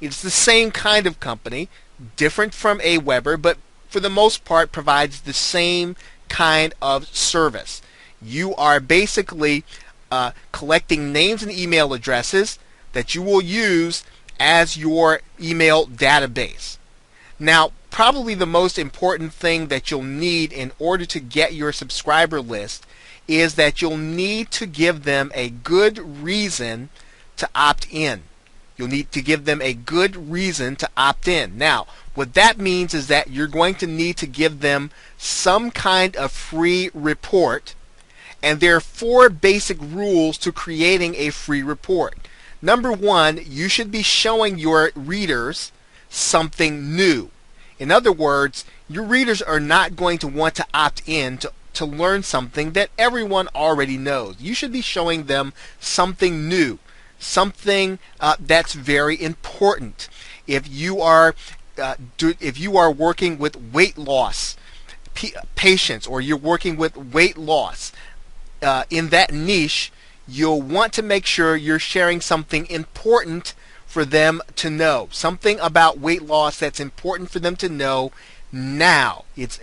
It's the same kind of company, different from Aweber, but for the most part provides the same kind of service. You are basically collecting names and email addresses that you will use as your email database. Now, probably the most important thing that you'll need in order to get your subscriber list is that you'll need to give them a good reason to opt in. You'll need to give them a good reason to opt in. Now, what that means is that you're going to need to give them some kind of free report, and there are 4 basic rules to creating a free report. Number 1, you should be showing your readers something new. In other words, your readers are not going to want to opt in to learn something that everyone already knows. You should be showing them something new, something that's very important. If you are working with weight loss patients, or you're working with weight loss in that niche, you'll want to make sure you're sharing something important for them to know, something about weight loss that's important for them to know now. It's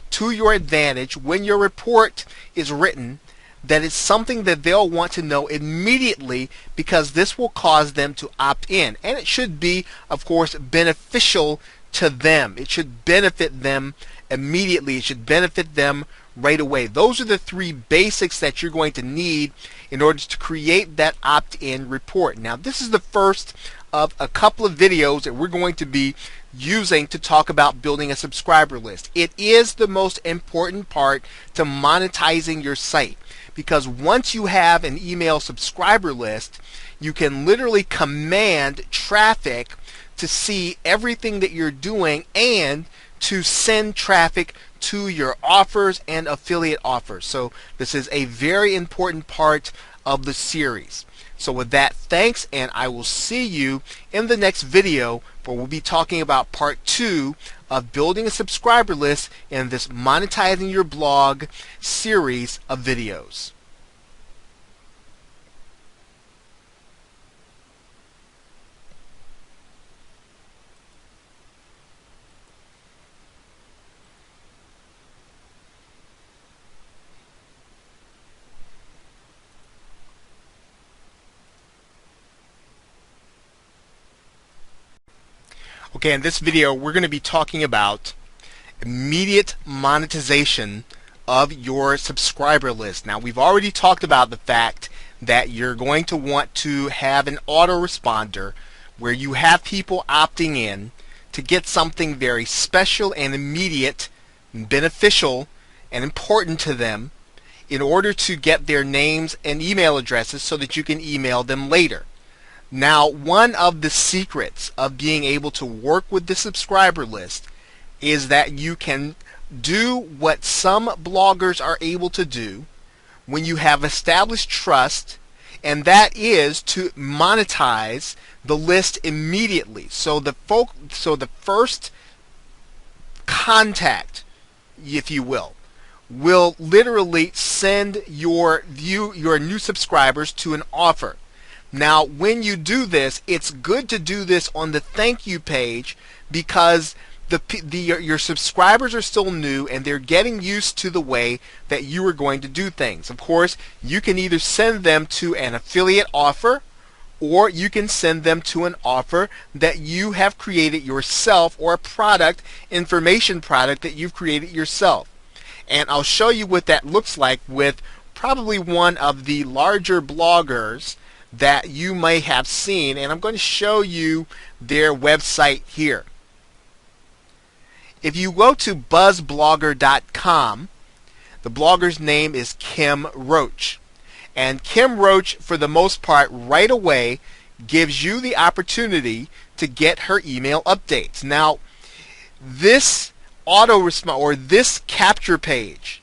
to your advantage when your report is written that it's something that they'll want to know immediately, because this will cause them to opt in, and it should be, of course, beneficial to them. It should benefit them immediately. It should benefit them right away. Those are the three basics that you're going to need in order to create that opt-in report. Now, this is the first of a couple of videos that we're going to be using to talk about building a subscriber list. It is the most important part to monetizing your site, because once you have an email subscriber list, you can literally command traffic to see everything that you're doing and to send traffic to your offers and affiliate offers. So this is a very important part of the series. So with that, thanks, and I will see you in the next video where we'll be talking about part 2 of building a subscriber list in this Monetizing Your Blog series of videos. Okay, in this video we're going to be talking about immediate monetization of your subscriber list. Now, we've already talked about the fact that you're going to want to have an autoresponder where you have people opting in to get something very special and immediate, beneficial and important to them in order to get their names and email addresses so that you can email them later. Now, one of the secrets of being able to work with the subscriber list is that you can do what some bloggers are able to do when you have established trust, and that is to monetize the list immediately. So the first contact, if you will literally send your new subscribers to an offer. Now, when you do this, it's good to do this on the thank you page, because your subscribers are still new and they're getting used to the way that you are going to do things. Of course, you can either send them to an affiliate offer, or you can send them to an offer that you have created yourself, or a product, information product that you've created yourself. And I'll show you what that looks like with probably one of the larger bloggers that you may have seen, and I'm going to show you their website here. If you go to buzzblogger.com, the blogger's name is Kim Roach. And Kim Roach, for the most part, right away gives you the opportunity to get her email updates. Now, this autoresponder, or this capture page,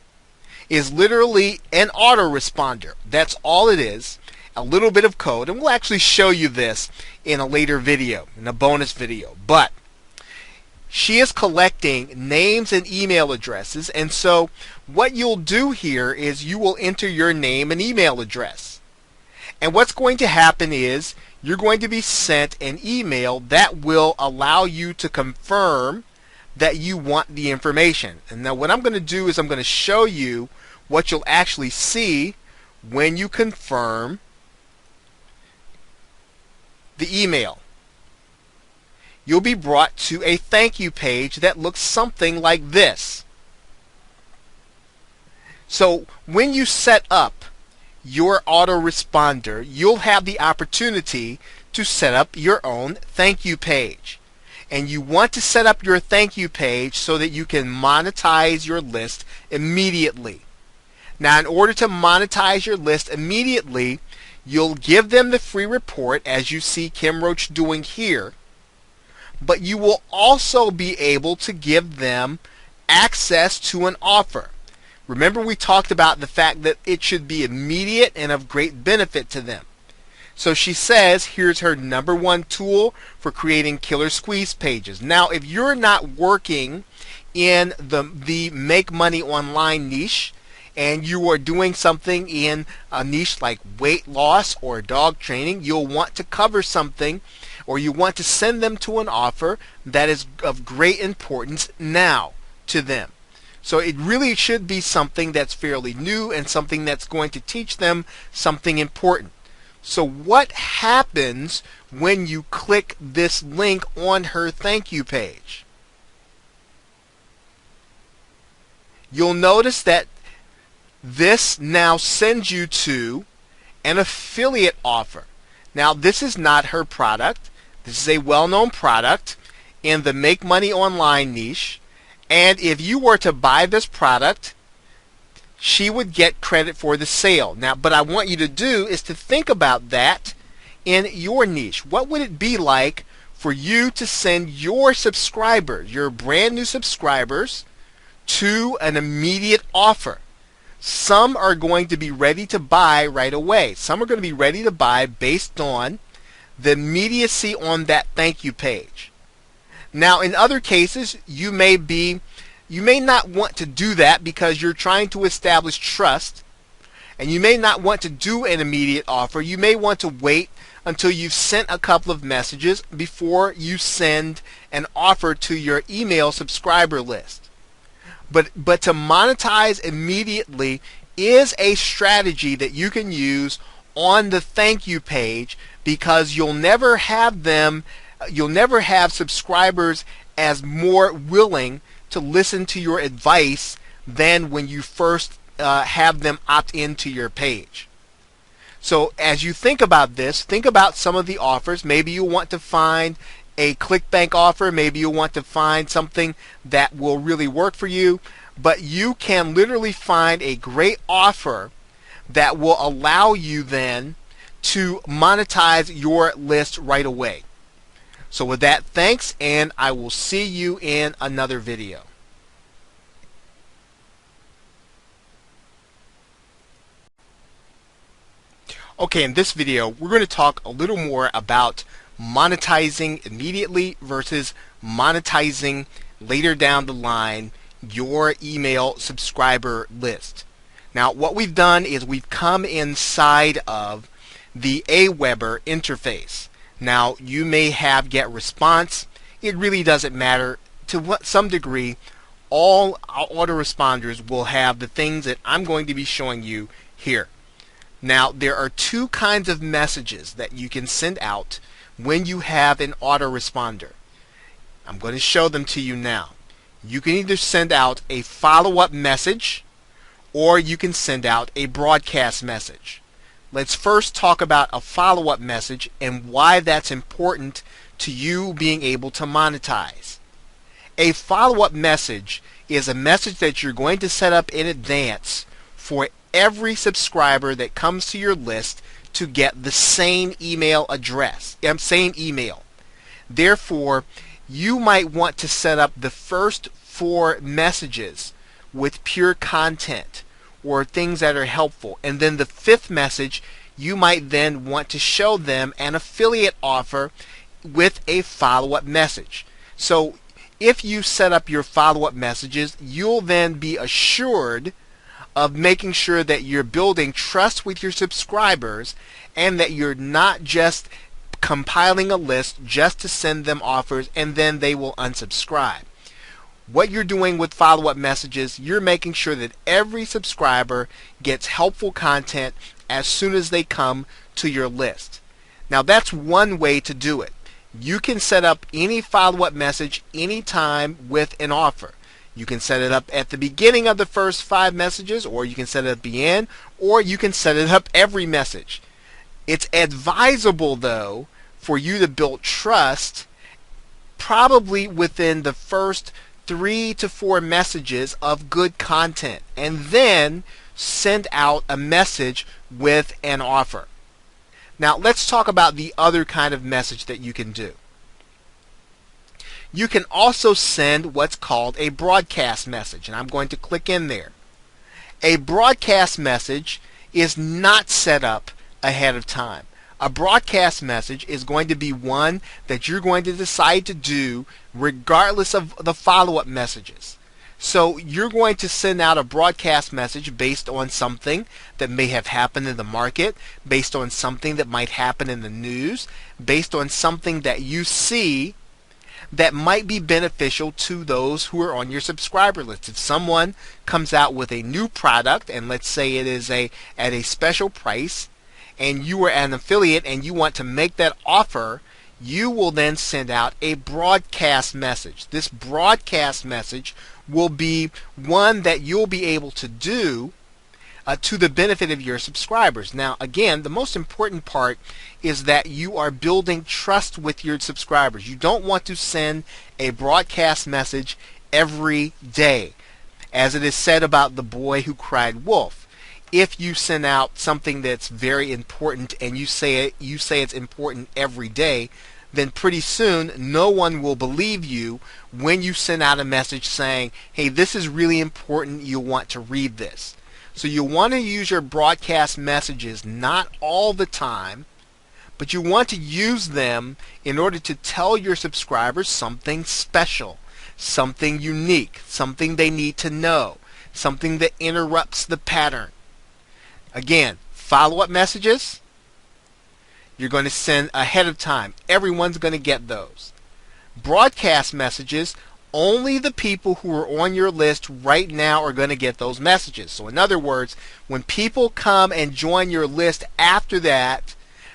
is literally an autoresponder. That's all it is. A little bit of code, and we'll actually show you this in a later video, in a bonus video. But she is collecting names and email addresses, and so what you'll do here is you will enter your name and email address. And what's going to happen is you're going to be sent an email that will allow you to confirm that you want the information. And now what I'm going to do is I'm going to show you what you'll actually see when you confirm the email. You'll be brought to a thank you page that looks something like this. So when you set up your autoresponder, you'll have the opportunity to set up your own thank you page. And you want to set up your thank you page so that you can monetize your list immediately. Now, in order to monetize your list immediately, you'll give them the free report, as you see Kim Roach doing here, but you will also be able to give them access to an offer. Remember, we talked about the fact that it should be immediate and of great benefit to them. So she says here's her #1 tool for creating killer squeeze pages. Now, if you're not working in the make money online niche, and you are doing something in a niche like weight loss or dog training, you'll want to cover something, or you want to send them to an offer that is of great importance now to them. So it really should be something that's fairly new and something that's going to teach them something important. So what happens when you click this link on her thank you page? You'll notice that This now sends you to an affiliate offer. Now, this is not her product. This is a well-known product in the make money online niche. And if you were to buy this product, she would get credit for the sale. Now, but I want you to do is to think about that in your niche. What would it be like for you to send your subscribers, your brand new subscribers, to an immediate offer? Some are going to be ready to buy right away. Some are going to be ready to buy based on the immediacy on that thank you page. Now, in other cases, you may not want to do that because you're trying to establish trust, and you may not want to do an immediate offer. You may want to wait until you've sent a couple of messages before you send an offer to your email subscriber list. But to monetize immediately is a strategy that you can use on the thank you page, because you'll never have subscribers as more willing to listen to your advice than when you first have them opt into your page. So as you think about this, think about some of the offers. Maybe you want to find a ClickBank offer. Maybe you want to find something that will really work for you. But you can literally find a great offer that will allow you then to monetize your list right away. So with that, thanks, and I will see you in another video. Okay, in this video, we're going to talk a little more about monetizing immediately versus monetizing later down the line your email subscriber list. Now, what we've done is we've come inside of the Aweber interface. Now, you may have get response. It really doesn't matter. To some degree, all autoresponders will have the things that I'm going to be showing you here. Now, there are two kinds of messages that you can send out when you have an autoresponder. I'm going to show them to you now. You can either send out a follow-up message, or you can send out a broadcast message. Let's first talk about a follow-up message and why that's important to you being able to monetize. A follow-up message is a message that you're going to set up in advance for every subscriber that comes to your list to get the same email address, same email. Therefore, you might want to set up the first 4 messages with pure content or things that are helpful, and then the 5th message you might then want to show them an affiliate offer with a follow-up message. So if you set up your follow-up messages, you'll then be assured of making sure that you're building trust with your subscribers and that you're not just compiling a list just to send them offers and then they will unsubscribe. What you're doing with follow-up messages, you're making sure that every subscriber gets helpful content as soon as they come to your list. Now, that's one way to do it. You can set up any follow-up message anytime with an offer. You can set it up at the beginning of the first 5 messages, or you can set it at the end, or you can set it up every message. It's advisable, though, for you to build trust probably within the first 3 to 4 messages of good content, and then send out a message with an offer. Now, let's talk about the other kind of message that you can do. You can also send what's called a broadcast message, and I'm going to click in there. A broadcast message is not set up ahead of time. A broadcast message is going to be one that you're going to decide to do regardless of the follow-up messages. So you're going to send out a broadcast message based on something that may have happened in the market, based on something that might happen in the news, based on something that you see that might be beneficial to those who are on your subscriber list. If someone comes out with a new product, and let's say it is at a special price, and you are an affiliate and you want to make that offer, you will then send out a broadcast message. This broadcast message will be one that you'll be able to do to the benefit of your subscribers. Now, again, the most important part is that you are building trust with your subscribers. You don't want to send a broadcast message every day. As it is said about the boy who cried wolf, if you send out something that's very important and you say it's important every day, then pretty soon no one will believe you when you send out a message saying, hey, this is really important, you'll want to read this. So you want to use your broadcast messages not all the time, but you want to use them in order to tell your subscribers something special, something unique, something they need to know, something that interrupts the pattern. Again, follow-up messages, you're going to send ahead of time. Everyone's going to get those. Broadcast messages, only the people who are on your list right now are going to get those messages. So in other words, when people come and join your list after that,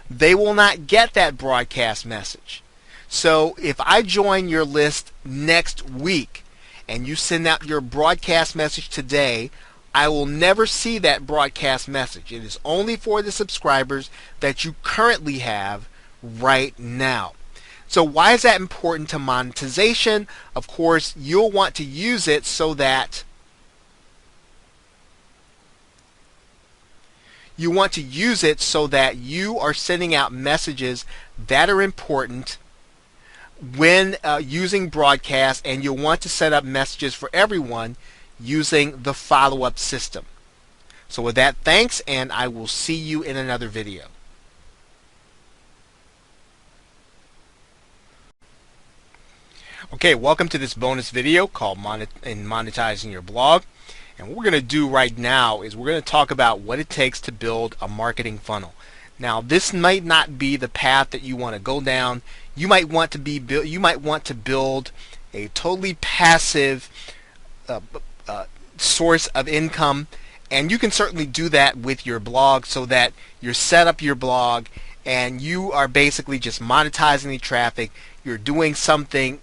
they will not get that broadcast message. So if I join your list next week and you send out your broadcast message today, I will never see that broadcast message. It is only for the subscribers that you currently have right now. So why is that important to monetization? Of course, you'll want to use it so that you are sending out messages that are important when using broadcast, and you'll want to set up messages for everyone using the follow-up system. So with that, thanks, and I will see you in another video. Okay, welcome to this bonus video called Monetizing Your Blog. And what we're going to do right now is we're going to talk about what it takes to build a marketing funnel. Now, this might not be the path that you want to go down. You might want to build a totally passive source of income, and you can certainly do that with your blog, so that you set up your blog and you are basically just monetizing the traffic. You're doing something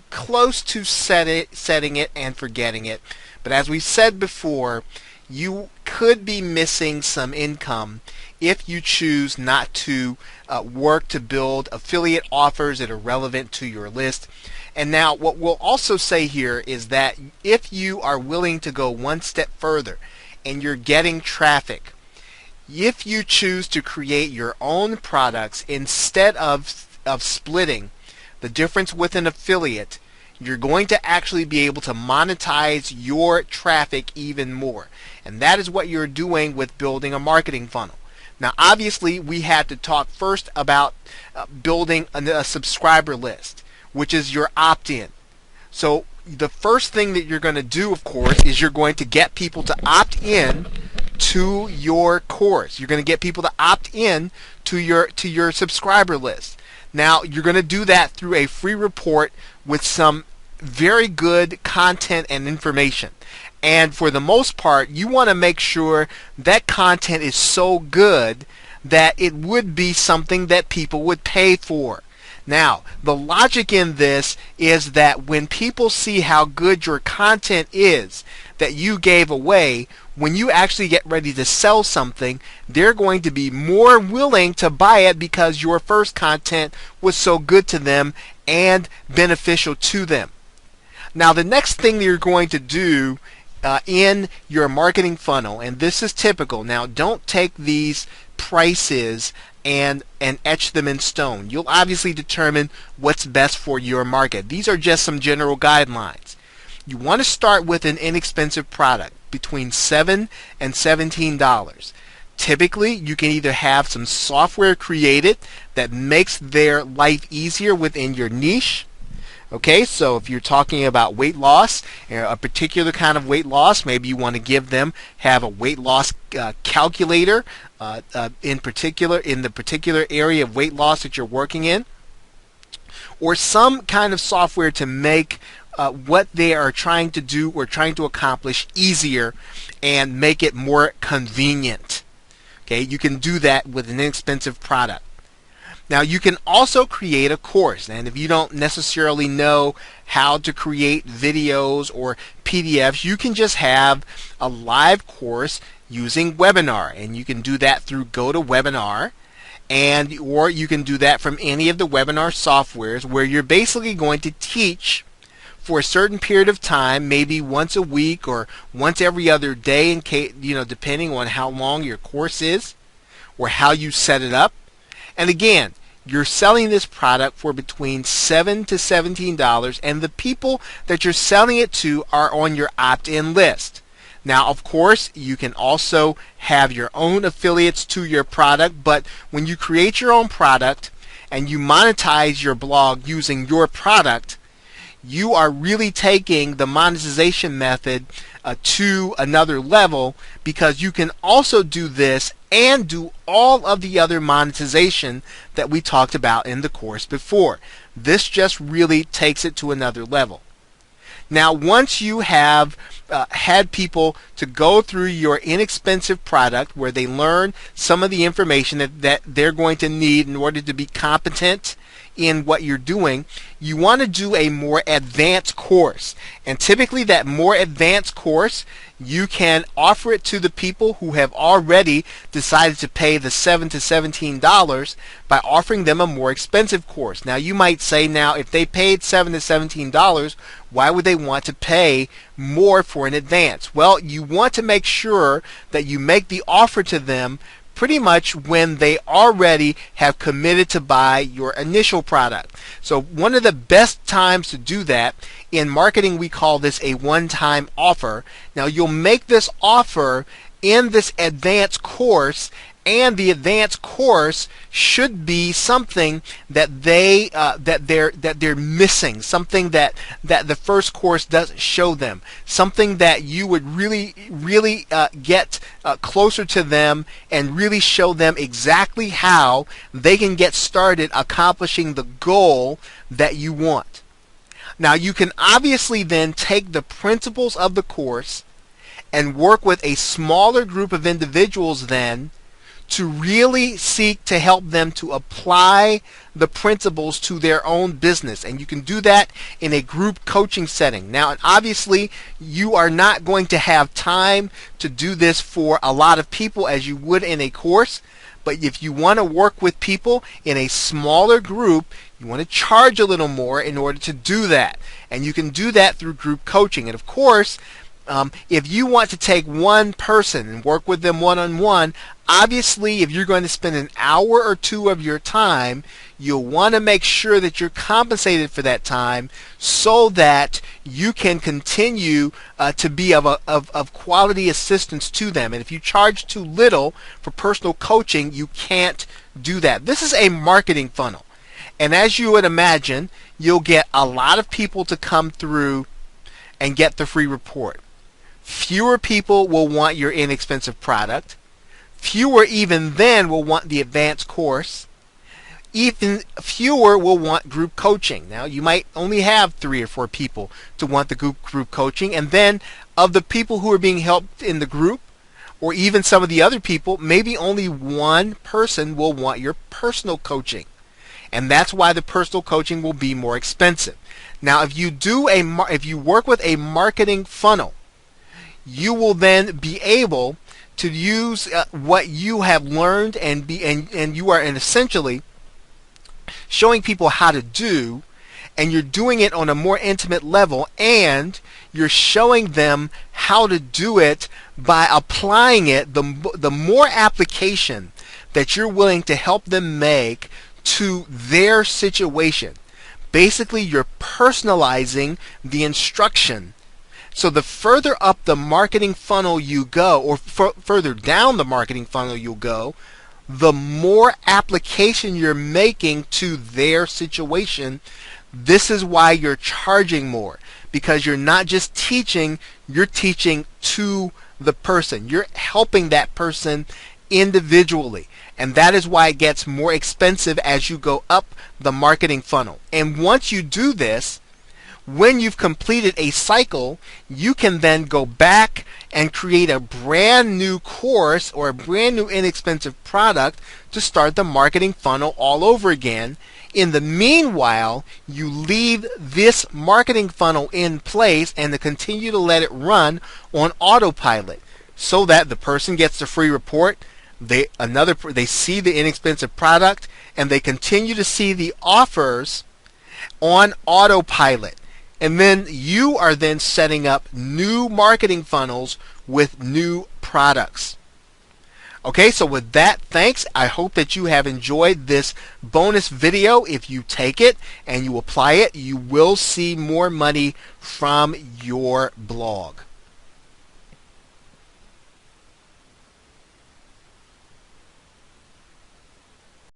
close to setting it and forgetting it. But as we said before, you could be missing some income if you choose not to work to build affiliate offers that are relevant to your list. And now what we'll also say here is that if you are willing to go one step further and you're getting traffic, if you choose to create your own products instead of splitting the difference with an affiliate, you're going to actually be able to monetize your traffic even more. And that is what you're doing with building a marketing funnel. Now, obviously, we had to talk first about building a subscriber list, which is your opt-in. So the first thing that you're going to do, of course, is you're going to get people to opt in to your course. You're going to get people to opt in to your subscriber list. Now, you're going to do that through a free report with some very good content and information. And for the most part, you want to make sure that content is so good that it would be something that people would pay for. Now, the logic in this is that when people see how good your content is that you gave away, when you actually get ready to sell something, they're going to be more willing to buy it because your first content was so good to them and beneficial to them. Now, the next thing that you're going to do in your marketing funnel, and this is typical. Now, don't take these prices and etch them in stone. You'll obviously determine what's best for your market. These are just some general guidelines. You want to start with an inexpensive product between $7 and $17. Typically, you can either have some software created that makes their life easier within your niche. Okay, so if you're talking about weight loss, a particular kind of weight loss, maybe you want to have a weight loss calculator in the particular area of weight loss that you're working in, or some kind of software to make what they are trying to do or trying to accomplish easier and make it more convenient. Okay, you can do that with an inexpensive product. Now, you can also create a course, and if you don't necessarily know how to create videos or PDFs, you can just have a live course using webinar, and you can do that through GoToWebinar, and or you can do that from any of the webinar softwares, where you're basically going to teach for a certain period of time, maybe once a week or once every other day, in case, depending on how long your course is or how you set it up. And again, you're selling this product for between $7 to $17, and the people that you're selling it to are on your opt-in list. Now, of course, you can also have your own affiliates to your product, but when you create your own product and you monetize your blog using your product, you are really taking the monetization method to another level, because you can also do this and do all of the other monetization that we talked about in the course before. This just really takes it to another level. Now, once you have had people to go through your inexpensive product, where they learn some of the information that they're going to need in order to be competent in what you're doing, you want to do a more advanced course. And typically that more advanced course, you can offer it to the people who have already decided to pay the $7 to $17 by offering them a more expensive course. Now, you might say, now if they paid $7 to $17, why would they want to pay more for an advance? Well, you want to make sure that you make the offer to them pretty much when they already have committed to buy your initial product. So one of the best times to do that, in marketing we call this a one-time offer. Now, you'll make this offer in this advanced course, and the advanced course should be something that they're missing, something that the first course doesn't show them, something that you would really get closer to them and really show them exactly how they can get started accomplishing the goal that you want. Now, you can obviously then take the principles of the course and work with a smaller group of individuals then to really seek to help them to apply the principles to their own business. And you can do that in a group coaching setting. Now, and obviously, you are not going to have time to do this for a lot of people as you would in a course. But if you want to work with people in a smaller group, you want to charge a little more in order to do that. And you can do that through group coaching. And of course, if you want to take one person and work with them one-on-one, obviously, if you're going to spend an hour or two of your time, you'll want to make sure that you're compensated for that time, so that you can continue to be of quality assistance to them. And if you charge too little for personal coaching, you can't do that. This is a marketing funnel. And as you would imagine, you'll get a lot of people to come through and get the free report. Fewer people will want your inexpensive product. Fewer even then will want the advanced course. Even fewer will want group coaching. Now, you might only have 3 or 4 people to want the group coaching, and then of the people who are being helped in the group, or even some of the other people, maybe only one person will want your personal coaching. And that's why the personal coaching will be more expensive. Now, if you work with a marketing funnel, you will then be able to use what you have learned, and you are essentially showing people how to do, and you're doing it on a more intimate level, and you're showing them how to do it by applying it. The more application that you're willing to help them make to their situation, basically you're personalizing the instruction. So the further up the marketing funnel you go, or further down the marketing funnel you'll go, the more application you're making to their situation. This is why you're charging more, because you're not just teaching, you're teaching to the person. You're helping that person individually. And that is why it gets more expensive as you go up the marketing funnel. And once you do this, when you've completed a cycle, you can then go back and create a brand new course or a brand new inexpensive product to start the marketing funnel all over again. In the meanwhile, you leave this marketing funnel in place and to continue to let it run on autopilot. so that the person gets the free report, they see the inexpensive product, and they continue to see the offers on autopilot. And then you are then setting up new marketing funnels with new products. Okay, so with that, thanks. I hope that you have enjoyed this bonus video. If you take it and you apply it, you will see more money from your blog.